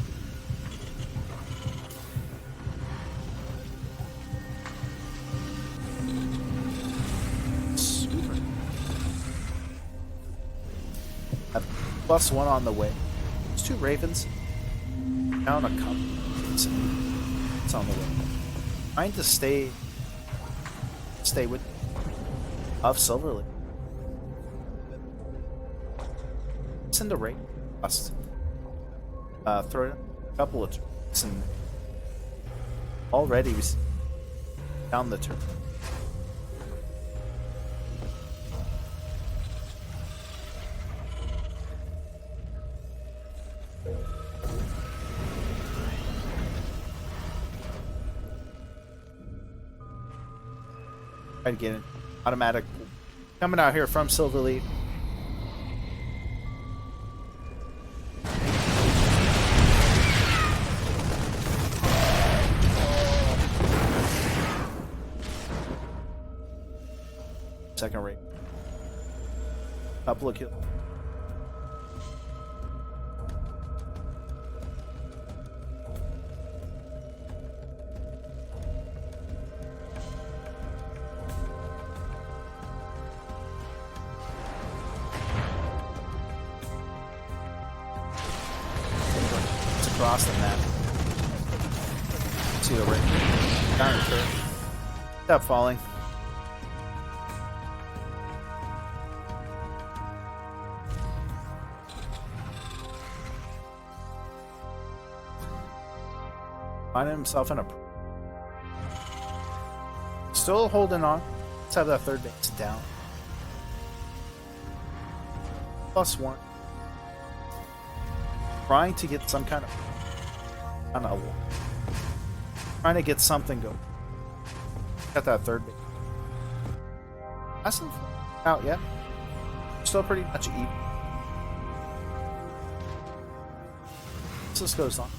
Super. +1 on the way. There's 2 Ravens. Down a couple. It's on the way. Trying to stay with of Silverleaf. Send a rate. Must throw a couple of turrets and already we down the turret. Try to get an automatic coming out here from Silverleaf. Second rate. Couple of kills. It's across the map. See the rate. Down the turret. Stop falling. Finding himself in a. Still holding on. Let's have that third base down. +1. Trying to get some kind of. Trying to get something going. Got that third base. Hasn't out yet. Still pretty much even. This goes on.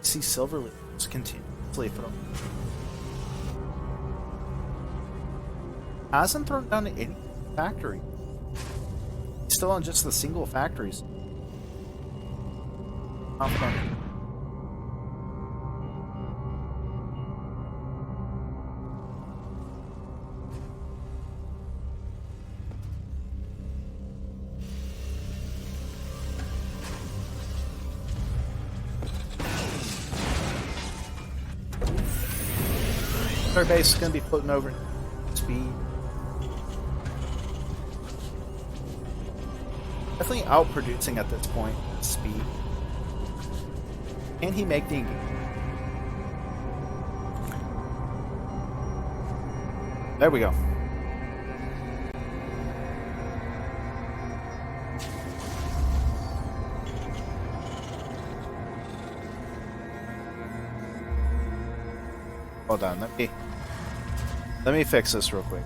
See Silverleaf just continuously throw. Hasn't thrown down any factory. He's still on just the single factories. Not fun. Our base is going to be floating over. Speed. Definitely outproducing at this point. Speed. Can he make the... There we go. Hold on, let me fix this real quick.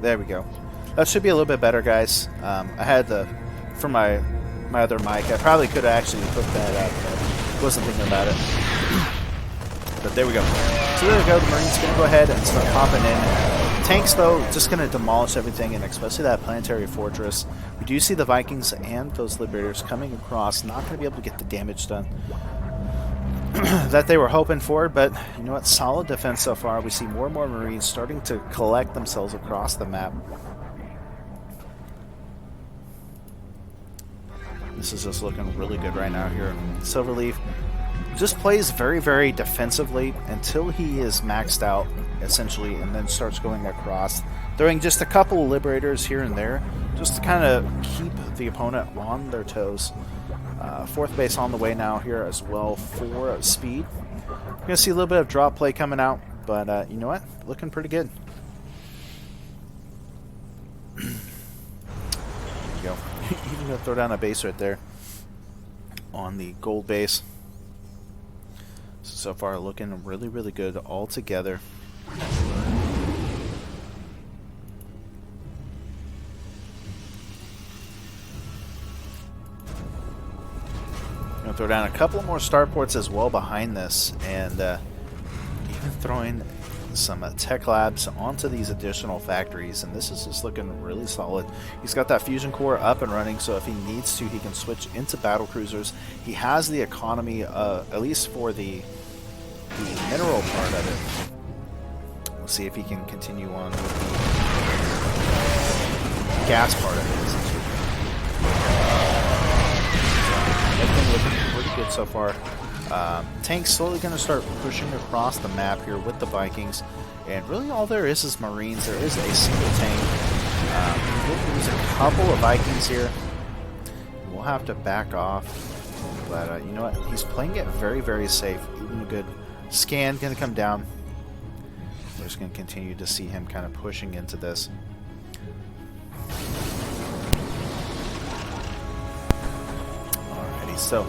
There we go. That should be a little bit better, guys. I had for my other mic. I probably could have actually put that up, but wasn't thinking about it. But there we go. So there we go. The Marines gonna go ahead and start popping in. Tanks, though, just going to demolish everything, and especially that planetary fortress. We do see the Vikings and those Liberators coming across, not going to be able to get the damage done that they were hoping for, but you know what? Solid defense so far. We see more and more Marines starting to collect themselves across the map. This is just looking really good right now here. Silverleaf just plays very, very defensively until he is maxed out, essentially, and then starts going across, throwing just a couple of Liberators here and there, just to kind of keep the opponent on their toes. Fourth base on the way now here as well for speed. We're going to see a little bit of drop play coming out, but you know what? Looking pretty good. There you go. Even going to throw down a base right there on the gold base. So far looking really, really good all together. I'm going to throw down a couple more starports as well behind this, and even throwing some tech labs onto these additional factories, and this is just looking really solid. He's got that fusion core up and running, so if he needs to, he can switch into battle cruisers. He has the economy, at least for the mineral part of it. We'll see if he can continue on with the gas part of it. Everything looking pretty good so far. Tank's slowly going to start pushing across the map here with the Vikings, and really all there is Marines. There is a single tank. We'll lose a couple of Vikings here. We'll have to back off, but you know what? He's playing it very, very safe. Even a good scan going to come down. We're just going to continue to see him kind of pushing into this. Alrighty, so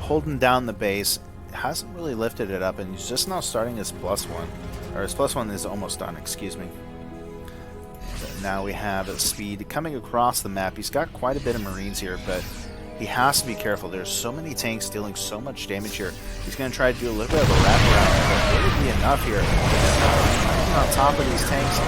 holding down the base, hasn't really lifted it up, and he's just now starting his +1, or his +1 is almost done, excuse me. But now we have speed coming across the map. He's got quite a bit of Marines here, but he has to be careful. There's so many tanks dealing so much damage here. He's going to try to do a little bit of a wraparound, but will it be enough here? On top of these tanks,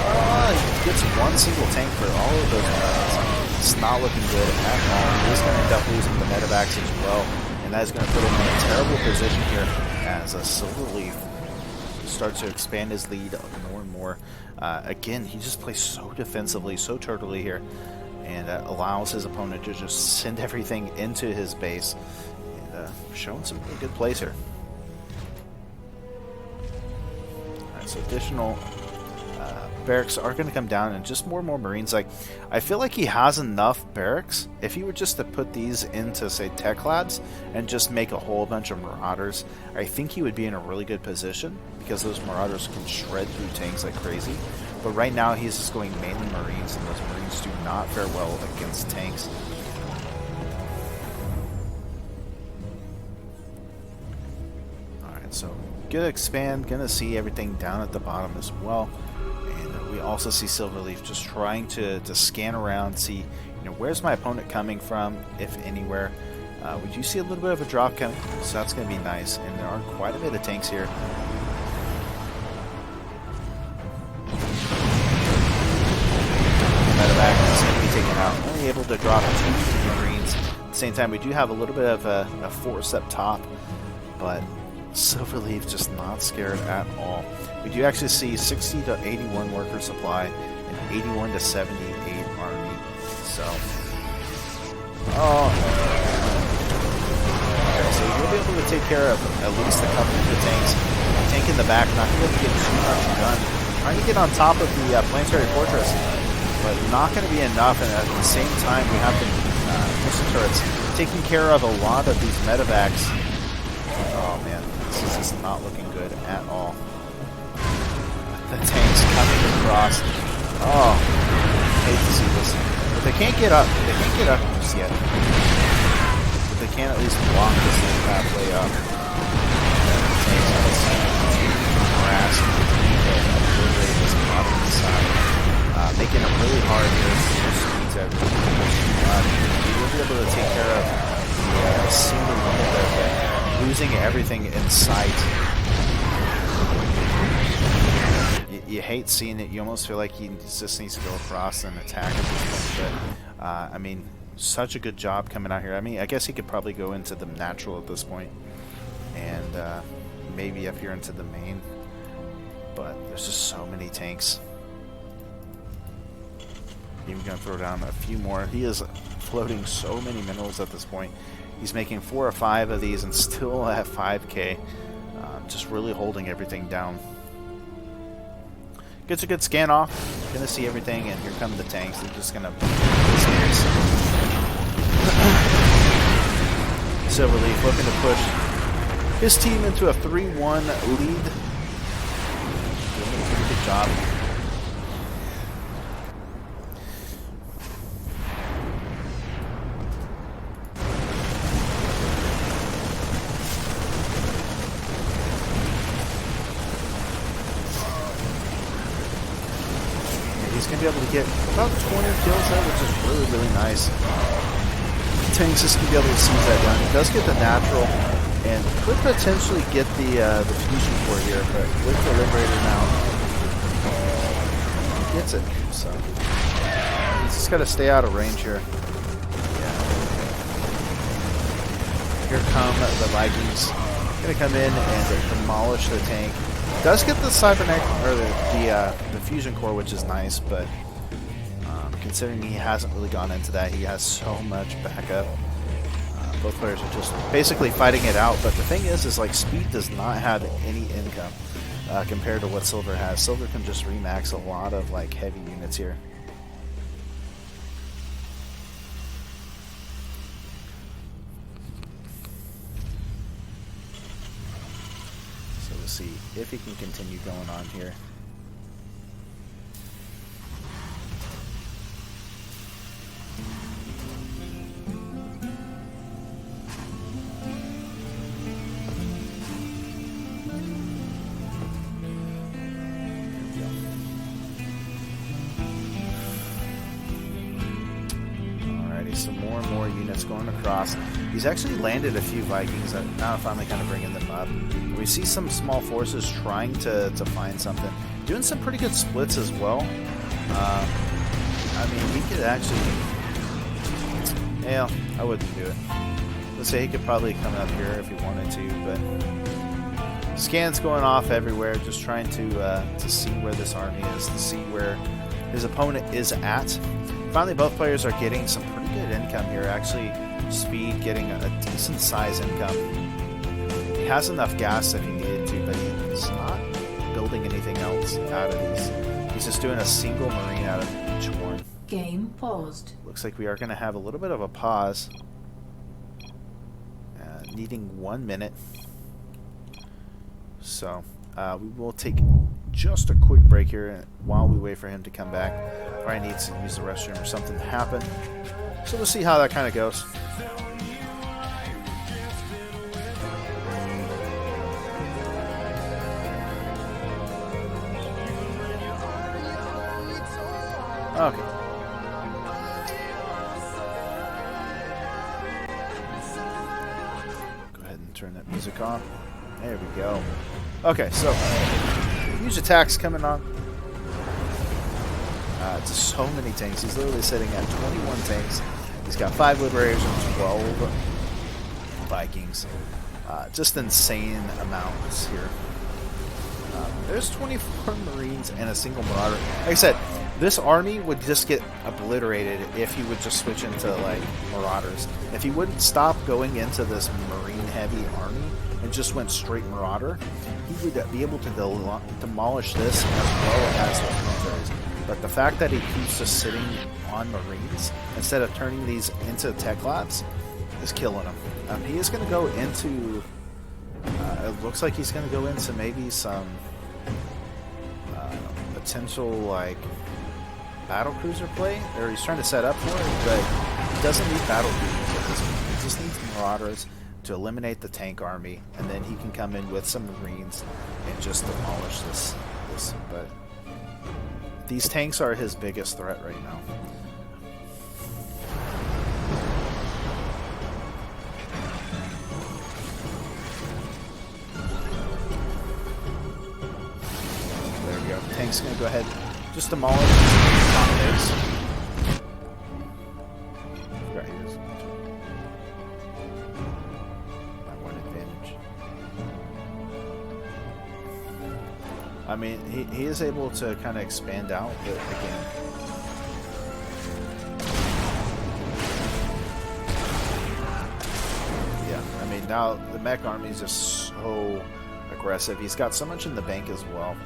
he gets one single tank for all of those Marines. It's not looking good at all. He's going to end up losing the medevacs as well. And that is going to put him in a terrible position here as a Silverleaf starts to expand his lead more and more. Again, he just plays so defensively, so turtly here, and allows his opponent to just send everything into his base. And showing some really good plays here. Alright, so additional barracks are going to come down, and just more and more Marines. Like, I feel like he has enough barracks. If he were just to put these into, say, tech labs and just make a whole bunch of Marauders, I think he would be in a really good position, because those Marauders can shred through tanks like crazy. But right now he's just going mainly Marines, and those Marines do not fare well against tanks. Alright, so good expand, gonna see everything down at the bottom as well. We also see Silverleaf just trying to scan around, see, you know, where's my opponent coming from, if anywhere. We do see a little bit of a drop coming, so that's going to be nice. And there are quite a bit of tanks here. Medevac is going to be taken out, only able to drop 2 Marines. At the same time, we do have a little bit of a force up top, but Silverleaf just not scared at all. We do actually see 60 to 81 worker supply and 81 to 78 army. So, So you'll be able to take care of at least a couple of the tanks. Tank in the back, not going to be able to get too much done. Trying to get on top of the planetary fortress, but not going to be enough. And at the same time, we have the missile turrets taking care of a lot of these medevacs. Oh man, this is just not looking good at all. The tanks coming across. Oh, hate to see this. But they can't get up. They can't get up just yet. But they can at least block this thing halfway up. Tanks on this grass. Obliterate this bottom side. Making it really hard here. Speeds everything. We'll be able to take care of the single unit there, but losing everything in sight. You hate seeing it. You almost feel like he just needs to go across and attack at this point. But I mean, such a good job coming out here. I mean, I guess he could probably go into the natural at this point, and maybe up here into the main. But there's just so many tanks. Even gonna throw down a few more. He is floating so many minerals at this point. He's making 4 or 5 of these and still at 5k. Just really holding everything down. Gets a good scan off. Gonna see everything, and here come the tanks. They're just gonna Silverleaf looking to push his team into a 3-1 lead. Doing a pretty good job. He's going to be able to get about 20 kills there, which is really, really nice. Tanks just going to be able to seize that gun. He does get the natural, and could potentially get the fusion core here, but with the Liberator now, he gets it. So he's just got to stay out of range here. Yeah. Here come the Vikings. Going to come in and demolish the tank. Does get the cybernetic or the fusion core, which is nice, but considering he hasn't really gone into that, he has so much backup. Both players are just basically fighting it out. But the thing is like Speed does not have any income compared to what Silver has. Silver can just remax a lot of like heavy units here. See if he can continue going on here. Alrighty, some more and more units going across. He's actually landed a few Vikings that now finally kind of bringing them up. We see some small forces trying to find something. Doing some pretty good splits as well. I mean, he could actually... Yeah, I wouldn't do it. Let's say he could probably come up here if he wanted to, but... Scans going off everywhere, just trying to see where this army is, to see where his opponent is at. Finally, both players are getting some pretty good income here. Actually, Speed getting a decent size income. He has enough gas if he needed to, but he's not building anything else out of these. He's just doing a single marine out of each one. Game paused. Looks like we are going to have a little bit of a pause. Needing 1 minute. So, we will take just a quick break here while we wait for him to come back. Probably needs to use the restroom or something to happen. So we'll see how that kind of goes. Okay. Go ahead and turn that music off. There we go. Okay, so huge attacks coming on. Just so many tanks. He's literally sitting at 21 tanks. He's got 5 Liberators and 12 Vikings. Just insane amounts here. There's 24 Marines and a single Marauder. Like I said, this army would just get obliterated if he would just switch into like Marauders. If he wouldn't stop going into this Marine heavy army and just went straight Marauder, he would be able to demolish this as well as the cruisers. But the fact that he keeps just sitting on Marines instead of turning these into tech labs is killing him. He is going to go into... it looks like he's going to go into maybe some potential like battle cruiser play, or he's trying to set up for it, but he doesn't need battle cruisers at this point. He just needs Marauders to eliminate the tank army, and then he can come in with some Marines and just demolish this. But these tanks are his biggest threat right now. Tank's gonna go ahead, just demolish top base. Right here. That one advantage. I mean, he is able to kind of expand out, but again, yeah. I mean, now the mech army is just so aggressive. He's got so much in the bank as well.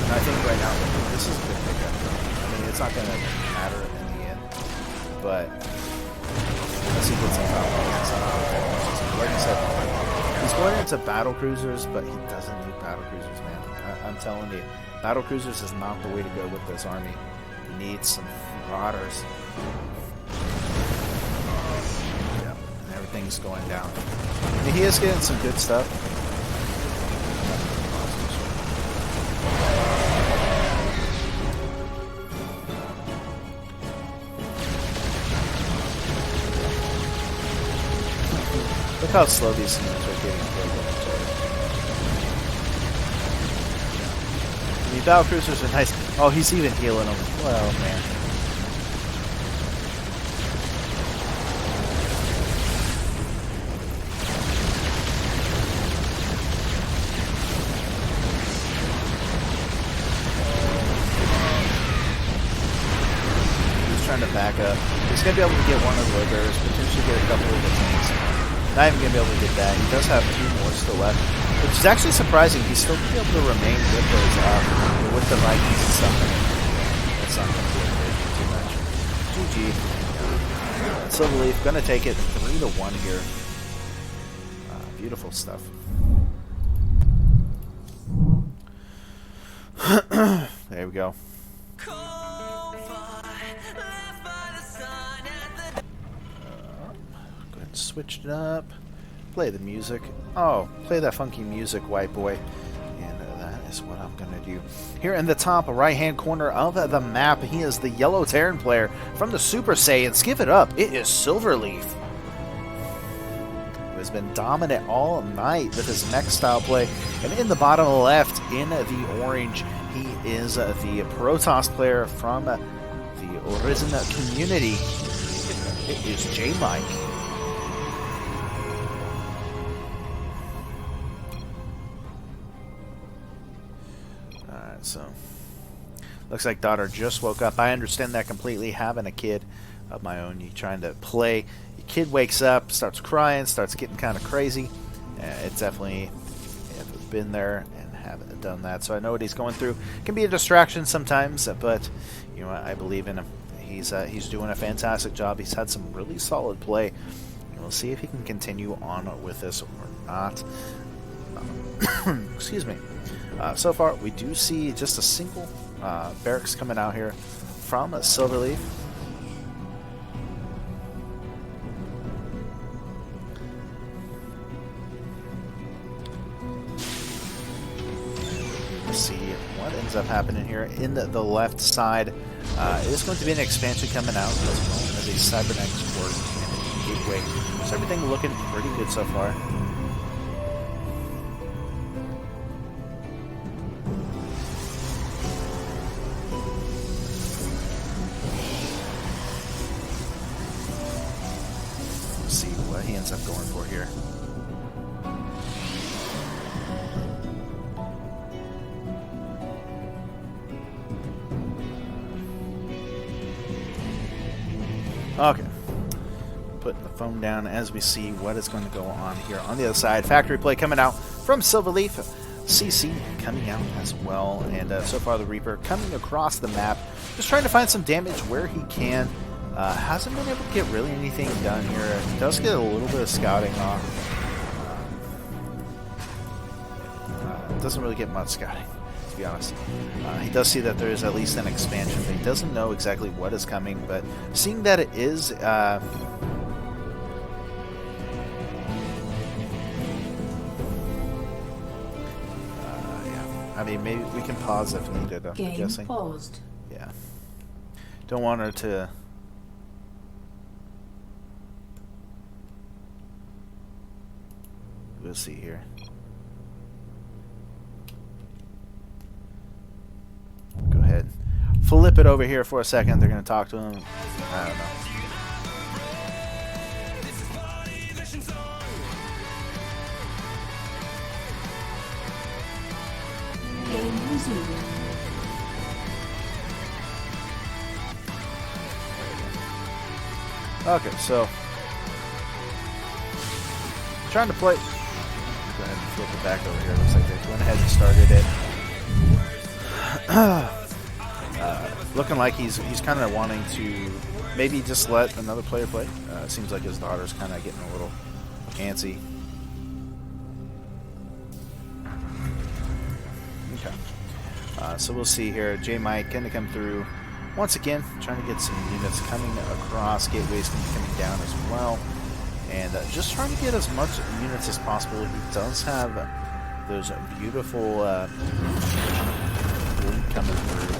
And I think right now, this is a good pickup. I mean, it's not going to matter in the end, but unless he gets some top, like I said, he's going into battle cruisers, but he doesn't need battle cruisers, man. I'm telling you, battle cruisers is not the way to go with this army. He needs some Marauders. Yeah, and everything's going down. I mean, he is getting some good stuff. Look how slow these units are getting killed. The battle cruisers are nice. Oh, he's even healing them. Well, man. He's trying to back up. He's going to be able to get one of the Libers, potentially get a couple of the tanks. Not even going to be able to get that. He does have 2 more still left, which is actually surprising. He's still going to be able to remain with those, with the Vikings and stuff. That's not going to be too much. GG. Silverleaf going to take it 3-1 here. Beautiful stuff. There we go. Switch it up. Play the music. Oh, play that funky music, white boy. And that is what I'm going to do. Here in the top right-hand corner of the map, he is the yellow Terran player from the Super Saiyans. Give it up. It is Silverleaf, who has been dominant all night with his mech style play. And in the bottom left, in the orange, he is the Protoss player from the Ris3n community. It is J-Mike. So, looks like daughter just woke up. I understand that completely. Having a kid of my own, you trying to play, your kid wakes up, starts crying, starts getting kind of crazy. It's definitely been there and haven't done that, so I know what he's going through. It can be a distraction sometimes, but you know, I believe in him. He's doing a fantastic job. He's had some really solid play. And we'll see if he can continue on with this or not. Excuse me. So far, we do see just a single barracks coming out here from Silverleaf. Let's see what ends up happening here. In the left side, it is going to be an expansion coming out as well as a cybernetics work and a gateway. So everything looking pretty good so far. I'm going for here. Okay. Put putting the phone down as we see what is going to go on here on the other side. Factory play coming out from Silverleaf. CC coming out as well, and so far the Reaper coming across the map, just trying to find some damage where he can. Hasn't been able to get really anything done here. Does get a little bit of scouting off. Doesn't really get much scouting, to be honest. He does see that there is at least an expansion, but he doesn't know exactly what is coming, but seeing that it is I mean, maybe we can pause if needed, I'm guessing. Paused. Yeah. Don't want her to... We'll see here. Go ahead. Flip it over here for a second. They're going to talk to him. I don't know. Okay, so trying to play. Go ahead and flip it back over here. Looks like they went ahead and started it. Looking like he's kind of wanting to maybe just let another player play. Seems like his daughter's kind of getting a little antsy. Okay. So we'll see here. J-Mike going to come through. Once again, trying to get some units coming across. Gateways coming down as well. And just trying to get as much units as possible. He does have those beautiful coming through.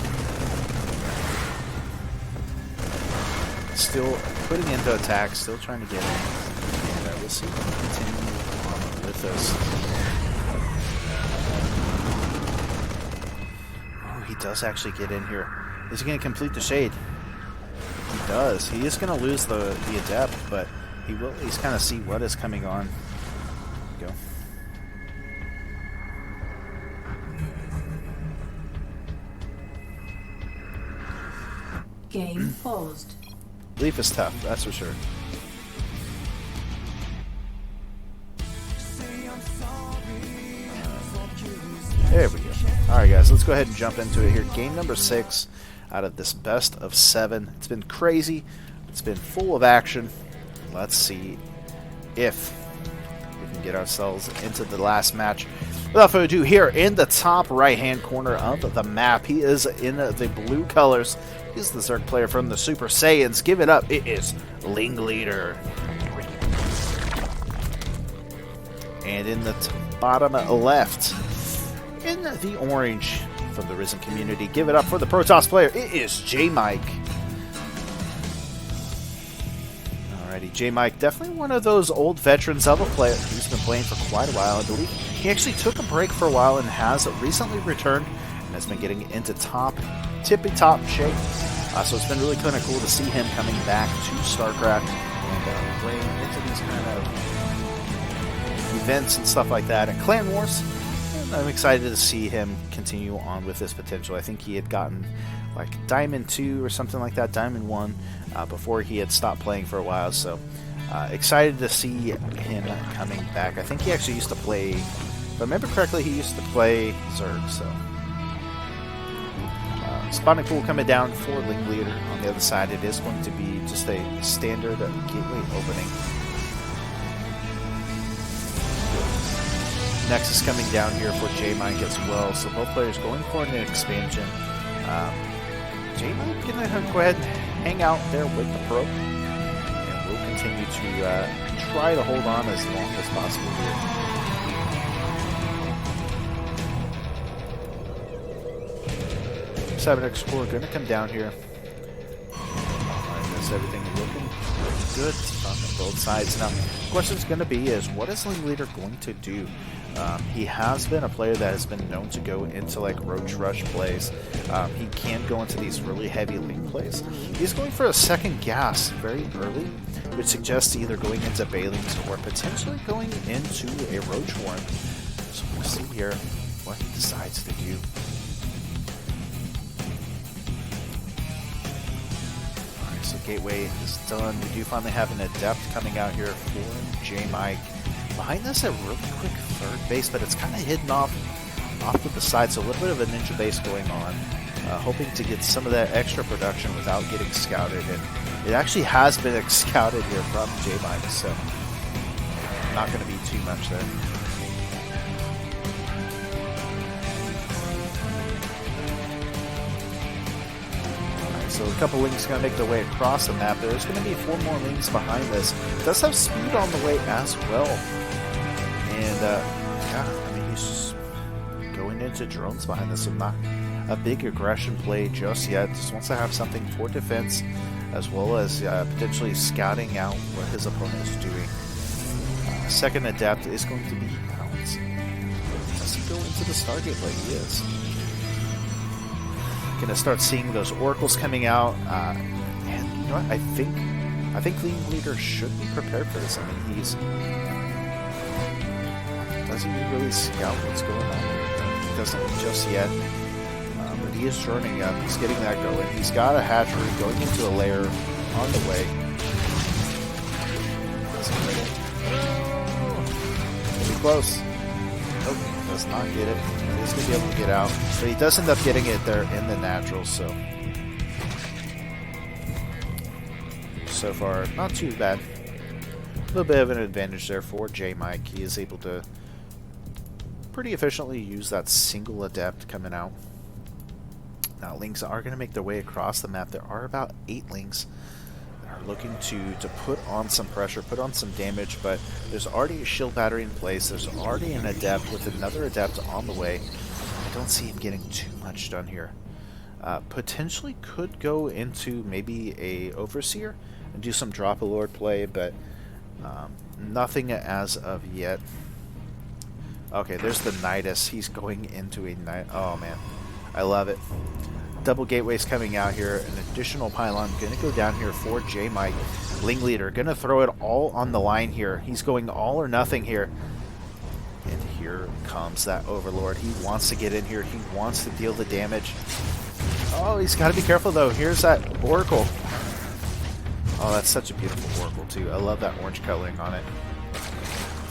Still putting into attack, still trying to get in. And we'll see if we can continue on with this. Oh, he does actually get in here. Is he going to complete the shade? He does. He is going to lose the adept, but he will at least kind of see what is coming on. There we go. Game paused. Leaf is tough, that's for sure. There we go. Alright guys, let's go ahead and jump into it here. Game number 6 out of this best of 7. It's been crazy. It's been full of action. Let's see if we can get ourselves into the last match. Without further ado, here in the top right-hand corner of the map, he is in the blue colors. He's the Zerg player from the Super Saiyans. Give it up. It is Leader. And in the bottom left, in the orange from the Ris3n community, give it up for the Protoss player. It is J-Mike. Alrighty, J-Mike, definitely one of those old veterans of a player who's been playing for quite a while. I believe he actually took a break for a while and has recently returned and has been getting into tippy-top shape. So it's been really kind of cool to see him coming back to StarCraft and playing into these kind of events and stuff like that and Clan Wars. And I'm excited to see him continue on with this potential. I think he had gotten like Diamond 2 or something like that, Diamond 1, before he had stopped playing for a while. So excited to see him coming back. I think he actually used to play, if I remember correctly, he used to play Zerg. So spawning pool coming down for Leader. On the other side, it is going to be just a standard gateway opening. Nexus coming down here for J-Mike as well. So both players going for an expansion. J-Mike going to go ahead and hang out there with the Pro. And we'll continue to try to hold on as long as possible here. 7X core going to come down here. That's everything looking good on both sides. Now, the question is going to be is what is Leader going to do? He has been a player that has been known to go into like Roach Rush plays. He can go into these really heavy link plays. He's going for a second gas very early, which suggests either going into Bailings or potentially going into a Roach Warren. So we'll see here what he decides to do. gateway is done. We do finally have an adept coming out here for J-Mike. Behind us, a really quick third base, but it's kind of hidden off to the side, so a little bit of a ninja base going on. Hoping to get some of that extra production without getting scouted, and it actually has been scouted here from J-Mike, so not going to be too much there. So a couple Lings going to make their way across the map. There's going to be 4 more Lings behind this. It does have speed on the way as well. And, yeah, I mean, he's just going into drones behind this. So not a big aggression play just yet. Just wants to have something for defense, as well as potentially scouting out what his opponent is doing. Second adept is going to be out. Does he go into the Stargate like he is? Gonna start seeing those oracles coming out, and you know what? I think Lean Leader should be prepared for this. I mean, doesn't he really scout what's going on? He doesn't just yet, but he is turning up. He's getting that going. He's got a hatchery going into a lair on the way. Pretty close. Nope, does not get it. He's going to be able to get out, but he does end up getting it there in the natural, so far not too bad. A little bit of an advantage there for J-Mike. He is able to pretty efficiently use that single adept coming out. Now Lings are going to make their way across the map. There are about 8 Lings that are looking to put on some pressure, put on some damage, but there's already a shield battery in place. There's already an adept with another adept on the way. I don't see him getting too much done here. Potentially could go into maybe a Overseer and do some drop a lord play, but nothing as of yet. Okay, there's the Nidus. He's going into a Nidus. Oh man, I love it. Double gateways coming out here. An additional pylon going to go down here for J-Mike. Ling Leader going to throw it all on the line here. He's going all or nothing here. And here comes that Overlord. He wants to get in here. He wants to deal the damage. Oh, he's got to be careful though. Here's that Oracle. Oh, that's such a beautiful Oracle too. I love that orange coloring on it.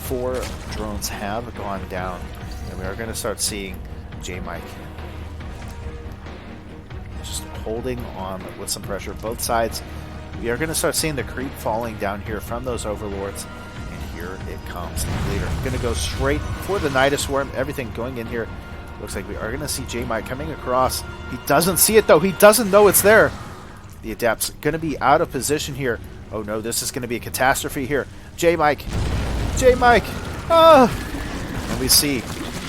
4 drones have gone down, and we are going to start seeing J-Mike just holding on with some pressure. Both sides, we are going to start seeing the creep falling down here from those Overlords, and here it comes. Leader going to go straight for the Nidus Swarm. Everything going in here. Looks like we are going to see J-Mike coming across. He doesn't see it though. He doesn't know it's there. The Adept's going to be out of position here. Oh no, this is going to be a catastrophe here. J-Mike. J-Mike. Ah! And we see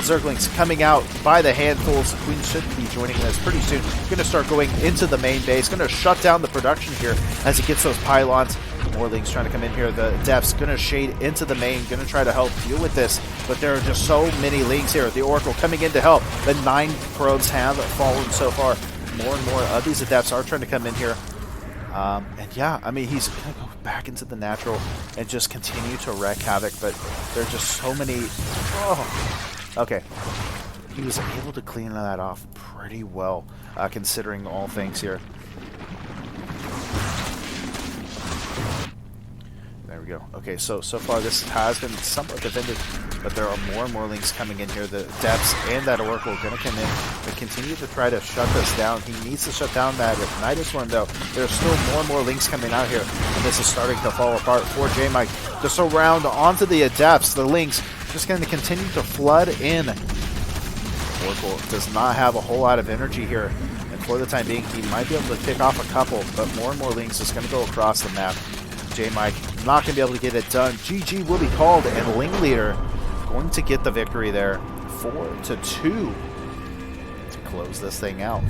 Zerglings coming out by the handfuls. Queen should be joining us pretty soon. Going to start going into the main base. Going to shut down the production here as he gets those pylons. More Lings trying to come in here. The Adept's going to shade into the main. Going to try to help deal with this. But there are just so many Lings here. The Oracle coming in to help. The 9 probes have fallen so far. More and more of these Adepts are trying to come in here. And yeah, I mean, he's going to go back into the natural and just continue to wreak havoc. But there are just so many... Oh. Okay. He was able to clean that off pretty well, considering all things here. There we go. Okay, so far this has been somewhat defended, but there are more and more Lings coming in here. The Depths and that Oracle are going to come in and continue to try to shut this down. He needs to shut down that Nidus Swarm, though. There's still more and more Lings coming out here, and this is starting to fall apart for J-Mike. Just around onto the Adepts, the Lings just going to continue to flood in. Oracle does not have a whole lot of energy here, and for the time being, he might be able to pick off a couple, but more and more Lings is going to go across the map. J-Mike not going to be able to get it done. GG will be called, and Ling Leader going to get the victory there, 4-2 to close this thing out.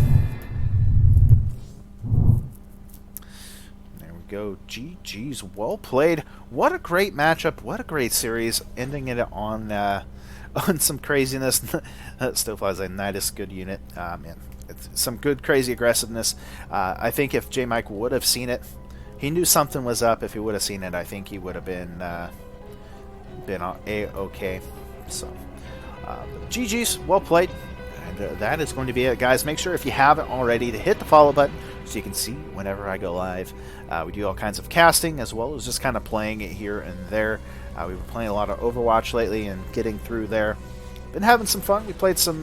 There we go. GG's, well played. What a great matchup. What a great series. Ending it on some craziness. Still flies like Nidus, good unit. Man, it's some good crazy aggressiveness. I think if J-Mike would have seen it, he knew something was up. If he would have seen it, I think he would have been A-okay. So, GG's, well played. And that is going to be it, guys. Make sure if you haven't already to hit the follow button, so you can see whenever I go live. We do all kinds of casting as well as just kind of playing it here and there. We've been playing a lot of Overwatch lately and getting through there. Been having some fun. We played some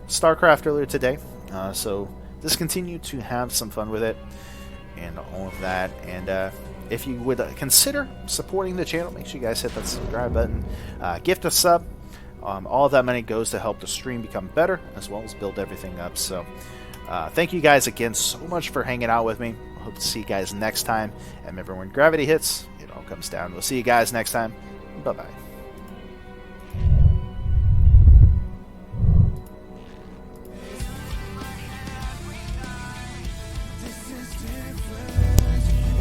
StarCraft earlier today, so just continue to have some fun with it and all of that. And if you would consider supporting the channel, make sure you guys hit that subscribe button, gift a sub. All of that money goes to help the stream become better as well as build everything up. So thank you guys again so much for hanging out with me. I hope to see you guys next time. And remember, when gravity hits, it all comes down. We'll see you guys next time. Bye-bye.